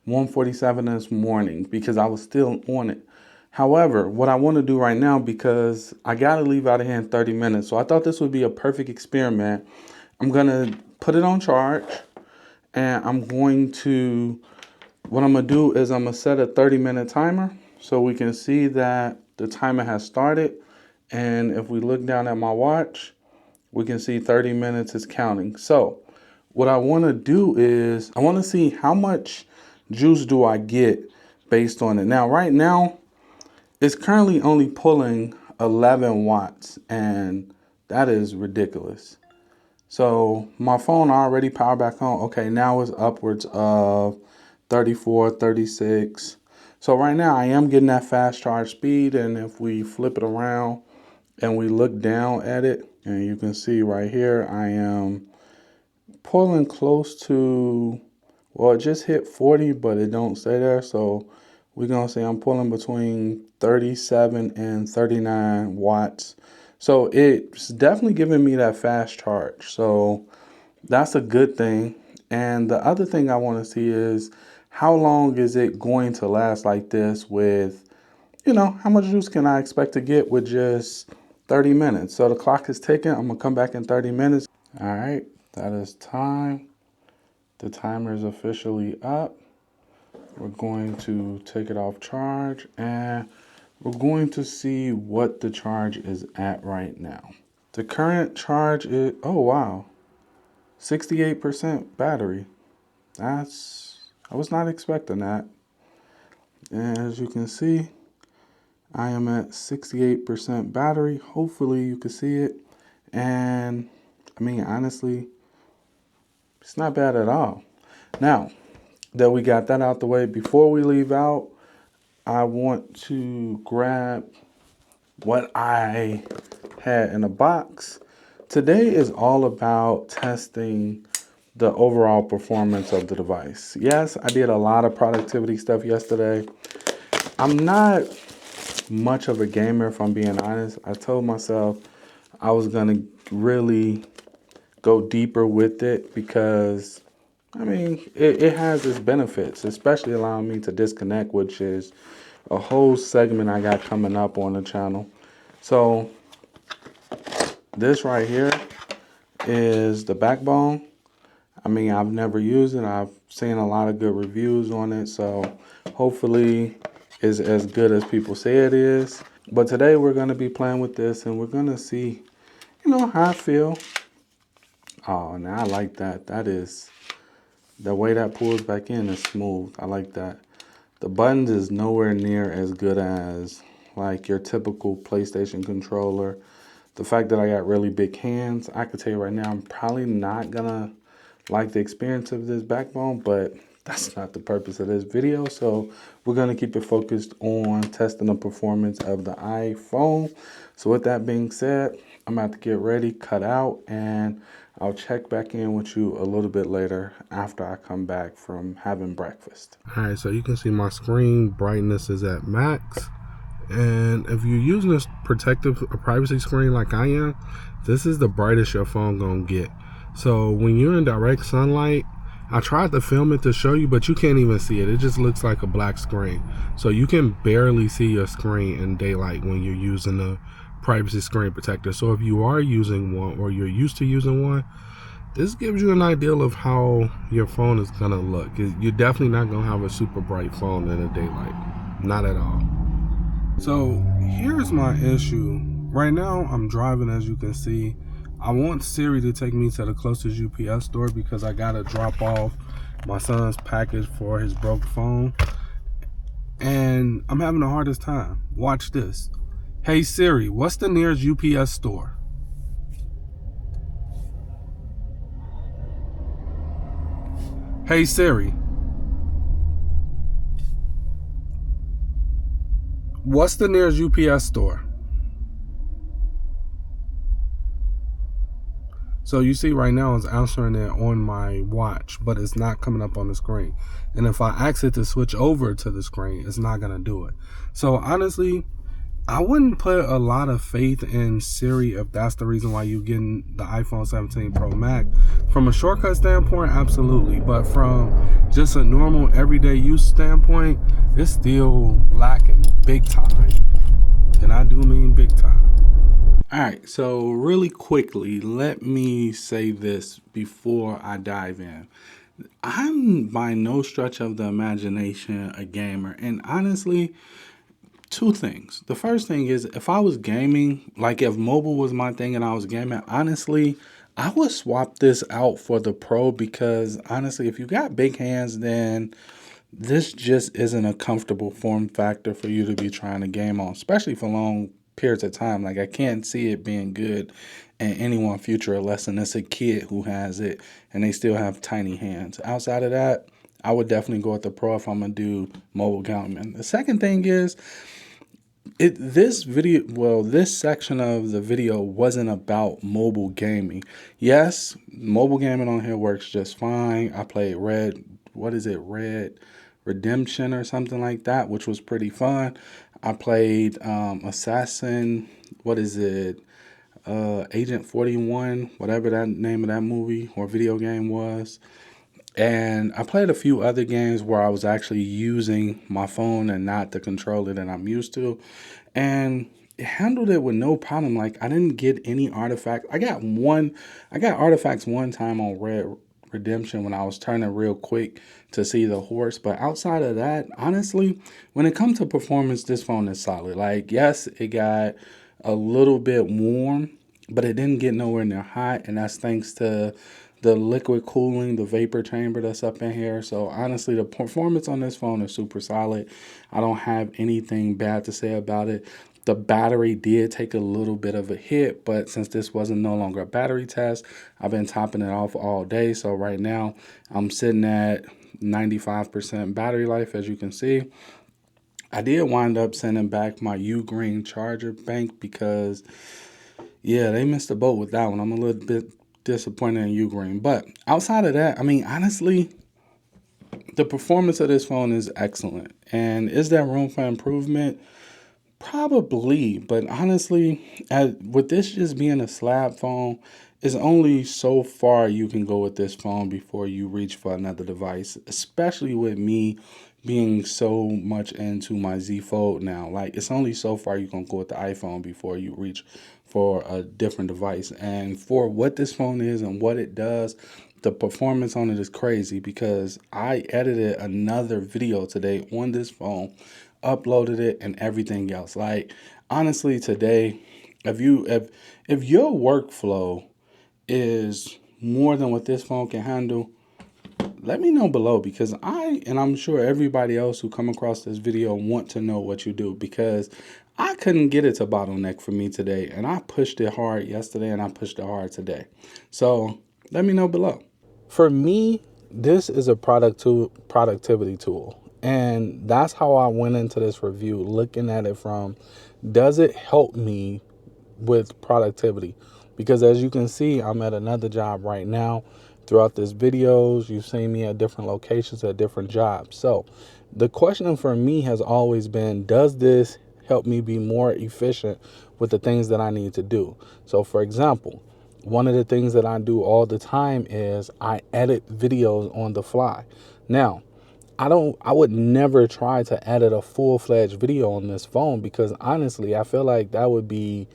1:47 this morning because I was still on it. However, what I want to do right now, because I got to leave out of here in 30 minutes, so I thought this would be a perfect experiment. I'm going to put it on charge, and what I'm going to do is I'm going to set a 30-minute timer so we can see that the timer has started. And if we look down at my watch, we can see 30 minutes is counting. So what I want to do is I want to see how much juice do I get based on it. Now, right now, it's currently only pulling 11 watts, and that is ridiculous. So my phone already powered back on. Okay, now it's upwards of 34, 36. So right now I am getting that fast charge speed, and if we flip it around and we look down at it, and you can see right here, I am pulling close to, well, it just hit 40, but it don't stay there. So we're going to say I'm pulling between 37 and 39 watts. So it's definitely giving me that fast charge. So that's a good thing. And the other thing I want to see is how long is it going to last like this with, how much juice can I expect to get with just 30 minutes? So the clock is ticking. I'm going to come back in 30 minutes. All right, that is time. The timer is officially up. We're going to take it off charge, and We're going to see what the charge is at right now. The current charge is, oh wow, 68% battery. I was not expecting that. And as you can see, I am at 68% battery. Hopefully you can see it. And I mean, honestly, it's not bad at all. Now that we got that out the way, before we leave out, I want to grab what I had in a box. Today is all about testing the overall performance of the device. Yes, I did a lot of productivity stuff yesterday. I'm not much of a gamer, if I'm being honest. I told myself I was going to really go deeper with it because, I mean, it has its benefits, especially allowing me to disconnect, which is a whole segment I got coming up on the channel. So this right here is the backbone. I mean, I've never used it. I've seen a lot of good reviews on it. So hopefully it's as good as people say it is. But today we're going to be playing with this and we're going to see, how I feel. Oh, now I like that. That is, the way that pulls back in is smooth. I like that. The buttons is nowhere near as good as like your typical PlayStation controller. The fact that I got really big hands, I could tell you right now, I'm probably not gonna like the experience of this backbone, but that's not the purpose of this video. So we're gonna keep it focused on testing the performance of the iPhone. So with that being said, I'm about to get ready, cut out, and I'll check back in with you a little bit later after I come back from having breakfast. All right, so you can see my screen brightness is at max. And if you're using this protective privacy screen like I am, this is the brightest your phone gonna get. So when you're in direct sunlight, I tried to film it to show you, but you can't even see it. It just looks like a black screen. So you can barely see your screen in daylight when you're using the privacy screen protector. So if you are using one or you're used to using one, this gives you an idea of how your phone is gonna look. You're definitely not gonna have a super bright phone in the daylight. Not at all. So here's my issue. Right now I'm driving, as you can see. I want Siri to take me to the closest UPS store because I gotta drop off my son's package for his broke phone. And I'm having the hardest time. Watch this. Hey Siri, what's the nearest UPS store? Hey Siri, what's the nearest UPS store? So you see right now it's answering it on my watch, but it's not coming up on the screen. And if I ask it to switch over to the screen, it's not gonna do it. So honestly, I wouldn't put a lot of faith in Siri if that's the reason why you're getting the iPhone 17 Pro Max. From a shortcut standpoint, absolutely. But from just a normal everyday use standpoint, it's still lacking big time. And I do mean big time. All right, so really quickly, let me say this before I dive in. I'm by no stretch of the imagination a gamer, and honestly, two things. The first thing is if I was gaming, like if mobile was my thing and I was gaming, honestly, I would swap this out for the Pro because honestly, if you got big hands, then this just isn't a comfortable form factor for you to be trying to game on, especially for long periods of time. Like I can't see it being good in anyone future unless it's a kid who has it and they still have tiny hands. Outside of that, I would definitely go with the Pro if I'm gonna do mobile gaming. The second thing is this section of the video wasn't about mobile gaming. Yes, mobile gaming on here works just fine. I played Red Redemption or something like that, which was pretty fun. I played Assassin, Agent 41, whatever that name of that movie or video game was. And I played a few other games where I was actually using my phone and not the controller that I'm used to. And it handled it with no problem. Like I didn't get any artifact. I got artifacts one time on redemption when I was turning real quick to see the horse. But outside of that, honestly, when it comes to performance, this phone is solid. Like, yes, it got a little bit warm, but it didn't get nowhere near hot, and that's thanks to the liquid cooling, the vapor chamber that's up in here. So honestly, the performance on this phone is super solid. I don't have anything bad to say about it. The battery did take a little bit of a hit, but since this wasn't no longer a battery test, I've been topping it off all day. So right now I'm sitting at 95% battery life, as you can see. I did wind up sending back my U-Green charger bank because, yeah, they missed the boat with that one. I'm a little bit disappointed in U-Green. But outside of that, I mean, honestly, the performance of this phone is excellent. And is there room for improvement? Probably, but honestly, with this just being a slab phone, it's only so far you can go with this phone before you reach for another device, especially with me being so much into my Z Fold now. Like, it's only so far you can go with the iPhone before you reach for a different device. And for what this phone is and what it does, the performance on it is crazy because I edited another video today on this phone, uploaded it, and everything else. Like, honestly, today, if your workflow is more than what this phone can handle, let me know below, because and I'm sure everybody else who come across this video want to know what you do, because I couldn't get it to bottleneck for me today, and I pushed it hard yesterday and I pushed it hard today. So let me know below. For me, this is a productivity tool. And that's how I went into this review, looking at it from, does it help me with productivity? Because as you can see, I'm at another job right now. Throughout this videos, you've seen me at different locations at different jobs. So the question for me has always been, does this help me be more efficient with the things that I need to do? So for example, one of the things that I do all the time is I edit videos on the fly. Now, I would never try to edit a full-fledged video on this phone, because honestly, I feel like that would be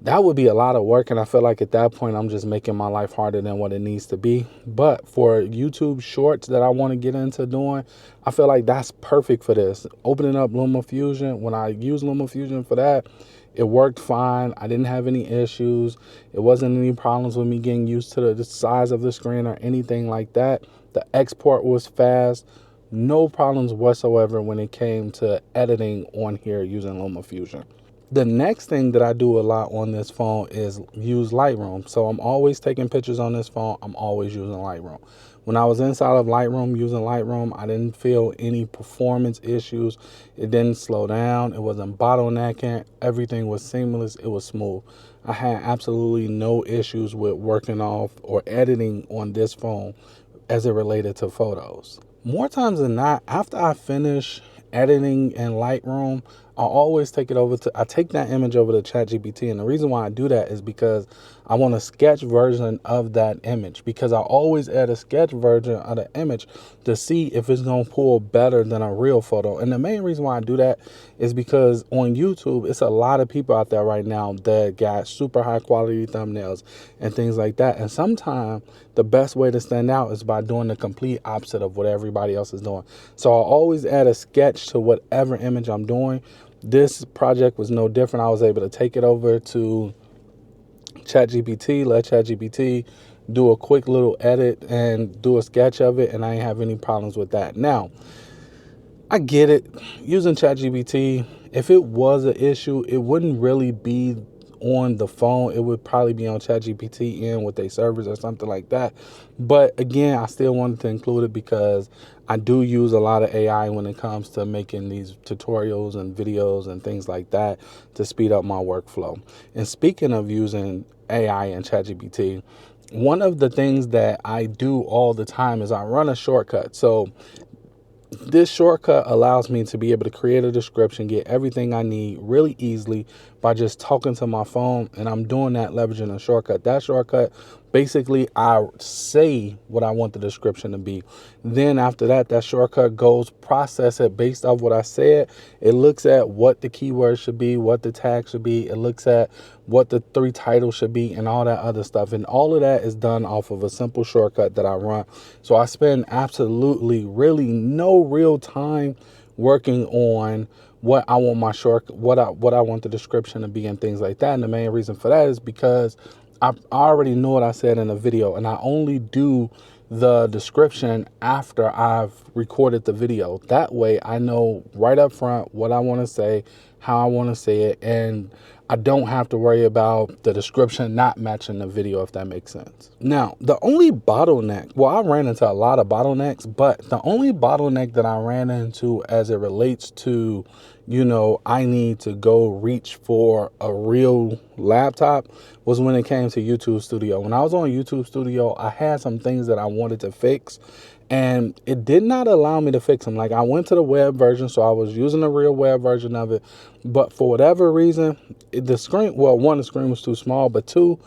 a lot of work, and I feel like at that point I'm just making my life harder than what it needs to be. But for YouTube shorts that I want to get into doing, I feel like that's perfect for this. Opening up LumaFusion, when I use LumaFusion for that, it worked fine. I didn't have any issues. It wasn't any problems with me getting used to the size of the screen or anything like that. The export was fast. No problems whatsoever when it came to editing on here using LumaFusion. The next thing that I do a lot on this phone is use Lightroom. So I'm always taking pictures on this phone. I'm always using Lightroom. When I was inside of Lightroom using Lightroom, I didn't feel any performance issues. It didn't slow down. It wasn't bottlenecking. Everything was seamless. It was smooth. I had absolutely no issues with working off or editing on this phone as it related to photos. More times than not, after I finish editing in Lightroom, I take that image over to ChatGPT. And the reason why I do that is because I want a sketch version of that image, because I always add a sketch version of the image to see if it's going to pull better than a real photo. And the main reason why I do that is because on YouTube, it's a lot of people out there right now that got super high quality thumbnails and things like that. And sometimes the best way to stand out is by doing the complete opposite of what everybody else is doing. So I always add a sketch to whatever image I'm doing. This project was no different. I was able to take it over to ChatGPT, let ChatGPT do a quick little edit and do a sketch of it, and I didn't have any problems with that. Now, I get it. Using ChatGPT, if it was an issue, it wouldn't really be on the phone. It would probably be on ChatGPT and with their servers or something like that. But again, I still wanted to include it because I do use a lot of AI when it comes to making these tutorials and videos and things like that to speed up my workflow. And speaking of using AI and ChatGPT, one of the things that I do all the time is I run a shortcut. So this shortcut allows me to be able to create a description, get everything I need really easily by just talking to my phone, and I'm doing that leveraging a shortcut. That shortcut Basically, I say what I want the description to be. Then after that, that shortcut goes process it based off what I said. It looks at what the keyword should be, what the tag should be. It looks at what the 3 titles should be and all that other stuff. And all of that is done off of a simple shortcut that I run. So I spend absolutely really no real time working on what I want my what I want the description to be and things like that. And the main reason for that is because I already know what I said in the video, and I only do the description after I've recorded the video. That way I know right up front what I want to say, how I want to say it, and I don't have to worry about the description not matching the video, if that makes sense. Now, the only bottleneck, well, I ran into a lot of bottlenecks, but the only bottleneck that I ran into as it relates to, I need to go reach for a real laptop was when it came to YouTube Studio. When I was on YouTube Studio, I had some things that I wanted to fix, and it did not allow me to fix them. Like, I went to the web version, so I was using the real web version of it. But for whatever reason, the screen, well, one, the screen was too small, but two,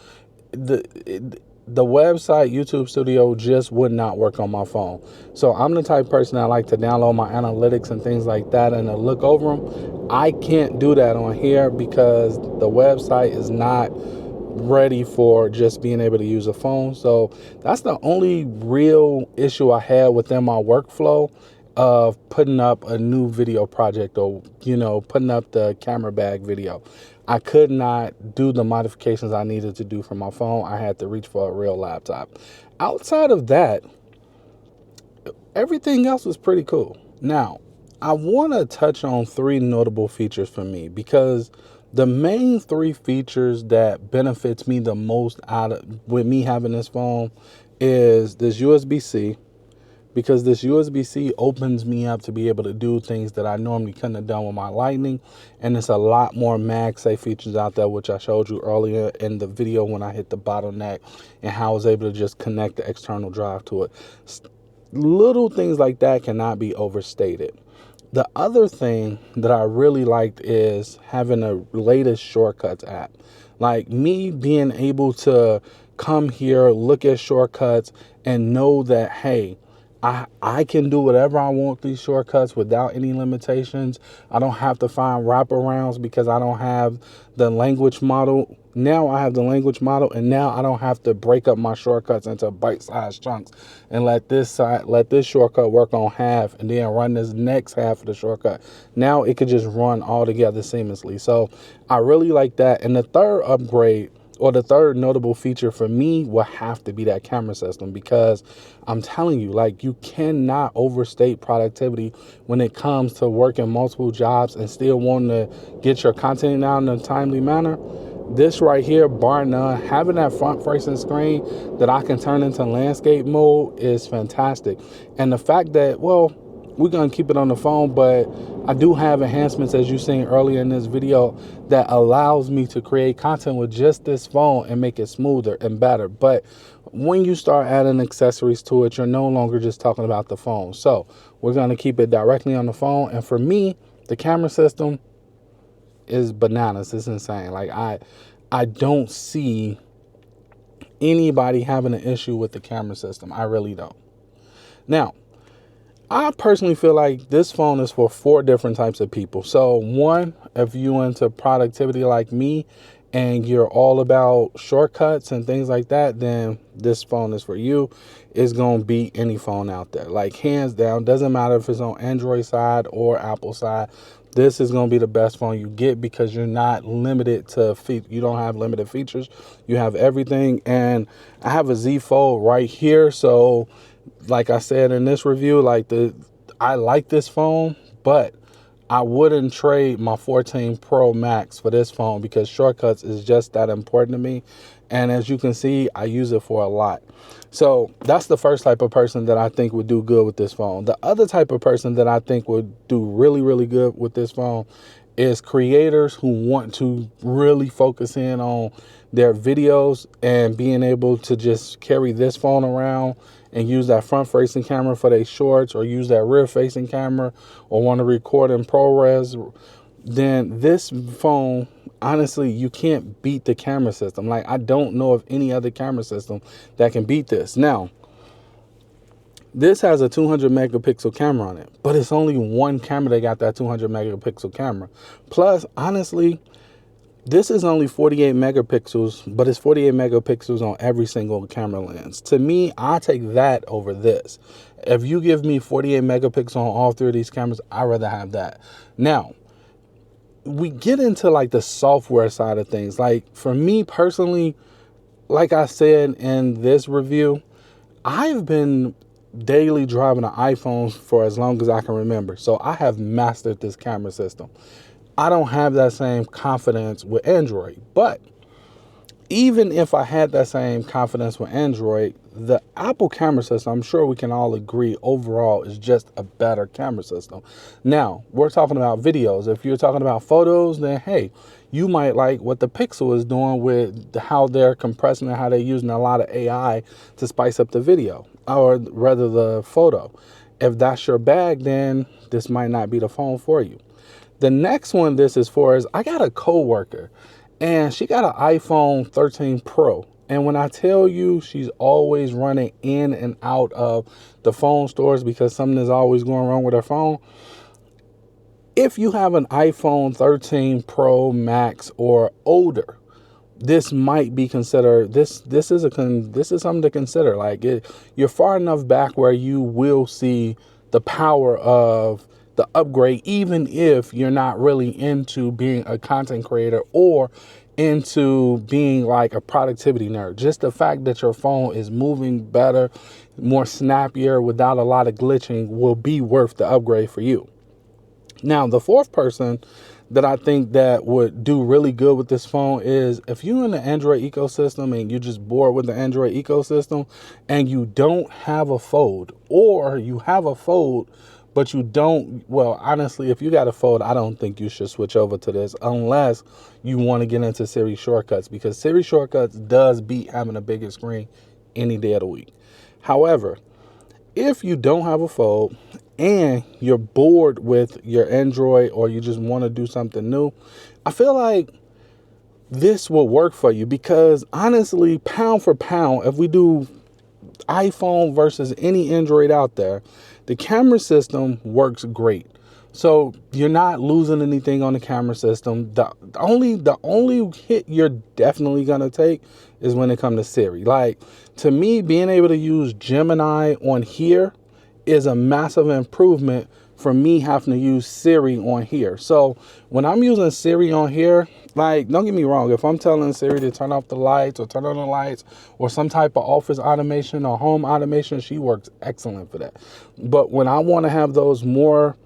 the website YouTube Studio just would not work on my phone. So I'm the type of person that like to download my analytics and things like that and to look over them. I can't do that on here because the website is not ready for just being able to use a phone. So that's the only real issue I had within my workflow of putting up a new video project or, putting up the camera bag video. I could not do the modifications I needed to do for my phone. I had to reach for a real laptop. Outside of that, everything else was pretty cool. Now, I want to touch on 3 notable features for me, because the main 3 features that benefits me the most with me having this phone is this USB-C, because this USB-C opens me up to be able to do things that I normally couldn't have done with my Lightning. And there's a lot more MagSafe features out there, which I showed you earlier in the video when I hit the bottleneck and how I was able to just connect the external drive to it. Little things like that cannot be overstated. The other thing that I really liked is having a latest shortcuts app. Like, me being able to come here, look at shortcuts, and know that, hey, I can do whatever I want with these shortcuts without any limitations. I don't have to find wraparounds because I don't have the language model. Now I have the language model, and now I don't have to break up my shortcuts into bite-sized chunks and let this shortcut work on half and then run this next half of the shortcut. Now it could just run all together seamlessly. So I really like that. And the third upgrade, or the third notable feature for me, will have to be that camera system, because I'm telling you, like, you cannot overstate productivity when it comes to working multiple jobs and still wanting to get your content out in a timely manner. This right here, bar none, having that front-facing screen that I can turn into landscape mode is fantastic. And the fact that, well, we're going to keep it on the phone, but I do have enhancements, as you seen earlier in this video, that allows me to create content with just this phone and make it smoother and better. But when you start adding accessories to it, you're no longer just talking about the phone. So we're going to keep it directly on the phone. And for me, the camera system is bananas. It's insane. Like, I don't see anybody having an issue with the camera system. I really don't. Now, I personally feel like this phone is for 4 different types of people. So 1, if you into productivity like me and you're all about shortcuts and things like that, then this phone is for you. It's going to beat any phone out there. Like, hands down, doesn't matter if it's on Android side or Apple side. This is going to be the best phone you get, because you're not limited to you don't have limited features. You have everything. And I have a Z Fold right here. So like I said in this review, I like this phone, but I wouldn't trade my 14 Pro Max for this phone, because shortcuts is just that important to me. And as you can see, I use it for a lot. So that's the first type of person that I think would do good with this phone. The other type of person that I think would do really, really good with this phone is creators who want to really focus in on their videos and being able to just carry this phone around and use that front-facing camera for their shorts, or use that rear-facing camera, or want to record in ProRes. Then this phone honestly, you can't beat the camera system. Like, I don't know of any other camera system that can beat this. Now, this has a 200 megapixel camera on it, but it's only one camera that got that 200 megapixel camera. Plus, honestly, this is only 48 megapixels, but it's 48 megapixels on every single camera lens. To me, I take that over this. If you give me 48 megapixels on all three of these cameras, I'd rather have that. Now, we get into like the software side of things. Like, for me personally, like I said in this review, I've been daily driving an iPhone for as long as I can remember. So I have mastered this camera system. I don't have that same confidence with Android, but even if I had that same confidence with Android, the Apple camera system, I'm sure we can all agree, overall is just a better camera system. Now, we're talking about videos. If you're talking about photos, then hey, you might like what the Pixel is doing with how they're compressing and how they're using a lot of AI to spice up the video, or rather the photo. If that's your bag, then this might not be the phone for you. The next one this is for is, I got a coworker and she got an iPhone 13 Pro. And when I tell you, she's always running in and out of the phone stores because something is always going wrong with her phone. If you have an iPhone 13 Pro Max or older, this might be considered, this is something to consider. Like, you're far enough back where you will see the power of the upgrade, even if you're not really into being a content creator or into being like a productivity nerd. Just the fact that your phone is moving better, more snappier, without a lot of glitching, will be worth the upgrade for you. Now, the fourth person that I think that would do really good with this phone is if you're in the Android ecosystem and you're just bored with the Android ecosystem and you don't have a Fold, or you have a Fold but you don't, well, honestly, if you got a Fold, I don't think you should switch over to this unless you want to get into Siri shortcuts, because Siri shortcuts does beat having a bigger screen any day of the week. However, if you don't have a Fold and you're bored with your Android, or you just want to do something new, I feel like this will work for you, because honestly, pound for pound, if we do iPhone versus any Android out there, the camera system works great. So you're not losing anything on the camera system. The only hit you're definitely gonna take is when it comes to Siri. Like, to me, being able to use Gemini on here is a massive improvement for me having to use Siri on here. So when I'm using Siri on here, like, don't get me wrong, if I'm telling Siri to turn off the lights or turn on the lights or some type of office automation or home automation, she works excellent for that. But when I want to have those more,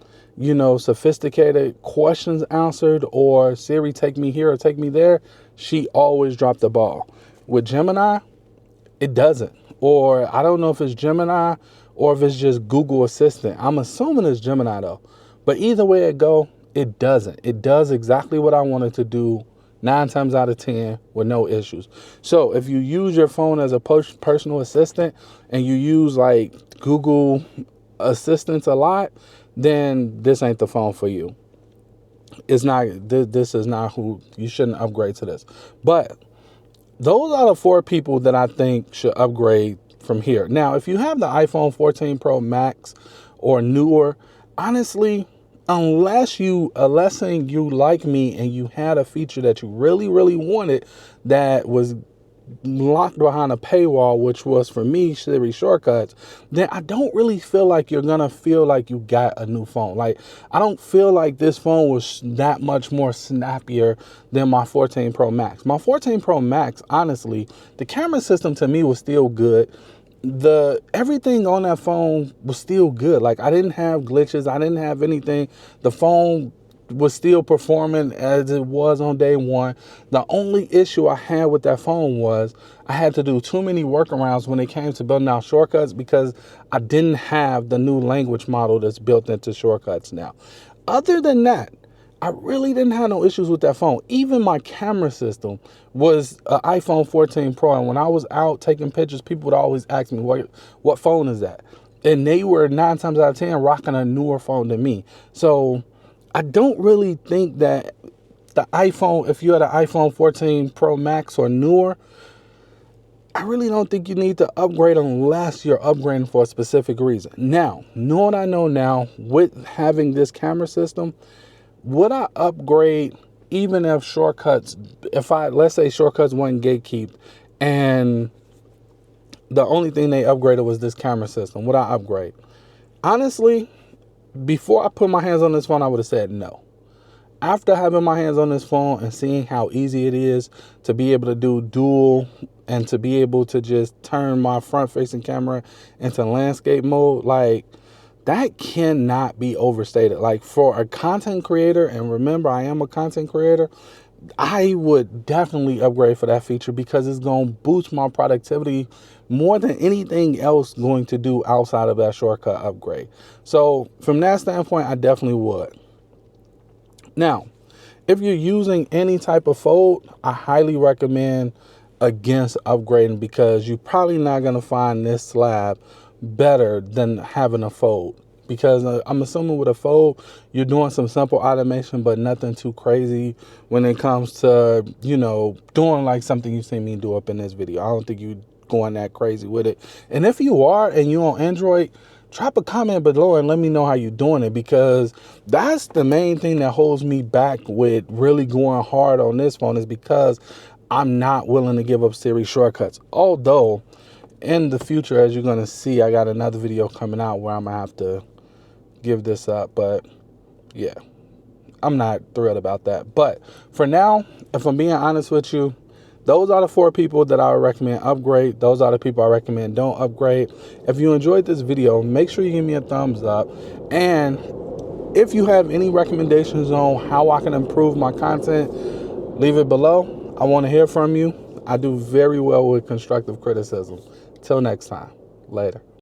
sophisticated questions answered, or Siri take me here or take me there, she always dropped the ball. With Gemini, it doesn't. Or I don't know if it's Gemini or if it's just Google Assistant. I'm assuming it's Gemini though. But either way it go, it doesn't. It does exactly what I wanted to do 9 times out of 10 with no issues. So if you use your phone as a personal assistant and you use like Google Assistants a lot, then this ain't the phone for you. It's not, this is not who, you shouldn't upgrade to this. But those are the 4 people that I think should upgrade from here. Now, if you have the iPhone 14 Pro Max or newer, honestly, unless you like me and you had a feature that you really, really wanted that was locked behind a paywall, which was for me Siri shortcuts, then I don't really feel like you're gonna feel like you got a new phone. Like, I don't feel like this phone was that much more snappier than my 14 Pro Max. My 14 Pro Max, honestly, the camera system to me was still good. Everything on that phone was still good. Like, I didn't have glitches, I didn't have anything. The phone was still performing as it was on day one. The only issue I had with that phone was I had to do too many workarounds when it came to building out shortcuts, because I didn't have the new language model that's built into shortcuts now. Other than that, I really didn't have no issues with that phone. Even my camera system was an iPhone 14 Pro, and when I was out taking pictures, people would always ask me, what phone is that? And they were 9 times out of 10 rocking a newer phone than me. So I don't really think that the iPhone, if you had an iPhone 14 Pro Max or newer, I really don't think you need to upgrade unless you're upgrading for a specific reason. Now, knowing what I know now, with having this camera system, would I upgrade even if shortcuts, let's say shortcuts wasn't gatekeep and the only thing they upgraded was this camera system, would I upgrade? Honestly, before I put my hands on this phone, I would have said no. After having my hands on this phone and seeing how easy it is to be able to do dual and to be able to just turn my front facing camera into landscape mode, like, that cannot be overstated. Like, for a content creator, and remember, I am a content creator, I would definitely upgrade for that feature because it's going to boost my productivity more than anything else going to do outside of that shortcut upgrade. So from that standpoint, I definitely would. Now, if you're using any type of fold, I highly recommend against upgrading because you're probably not going to find this slab better than having a fold. Because I'm assuming with a fold, you're doing some simple automation, but nothing too crazy when it comes to, doing like something you see me do up in this video. I don't think you going that crazy with it. And if you are and you on Android, drop a comment below and let me know how you're doing it, because that's the main thing that holds me back with really going hard on this phone, is because I'm not willing to give up Siri shortcuts. Although in the future, as you're going to see, I got another video coming out where I'm going to have to give this up. But yeah, I'm not thrilled about that. But for now, if I'm being honest with you, those are the 4 people that I would recommend upgrade. Those are the people I recommend don't upgrade. If you enjoyed this video, make sure you give me a thumbs up. And if you have any recommendations on how I can improve my content, leave it below. I want to hear from you. I do very well with constructive criticism. Till next time. Later.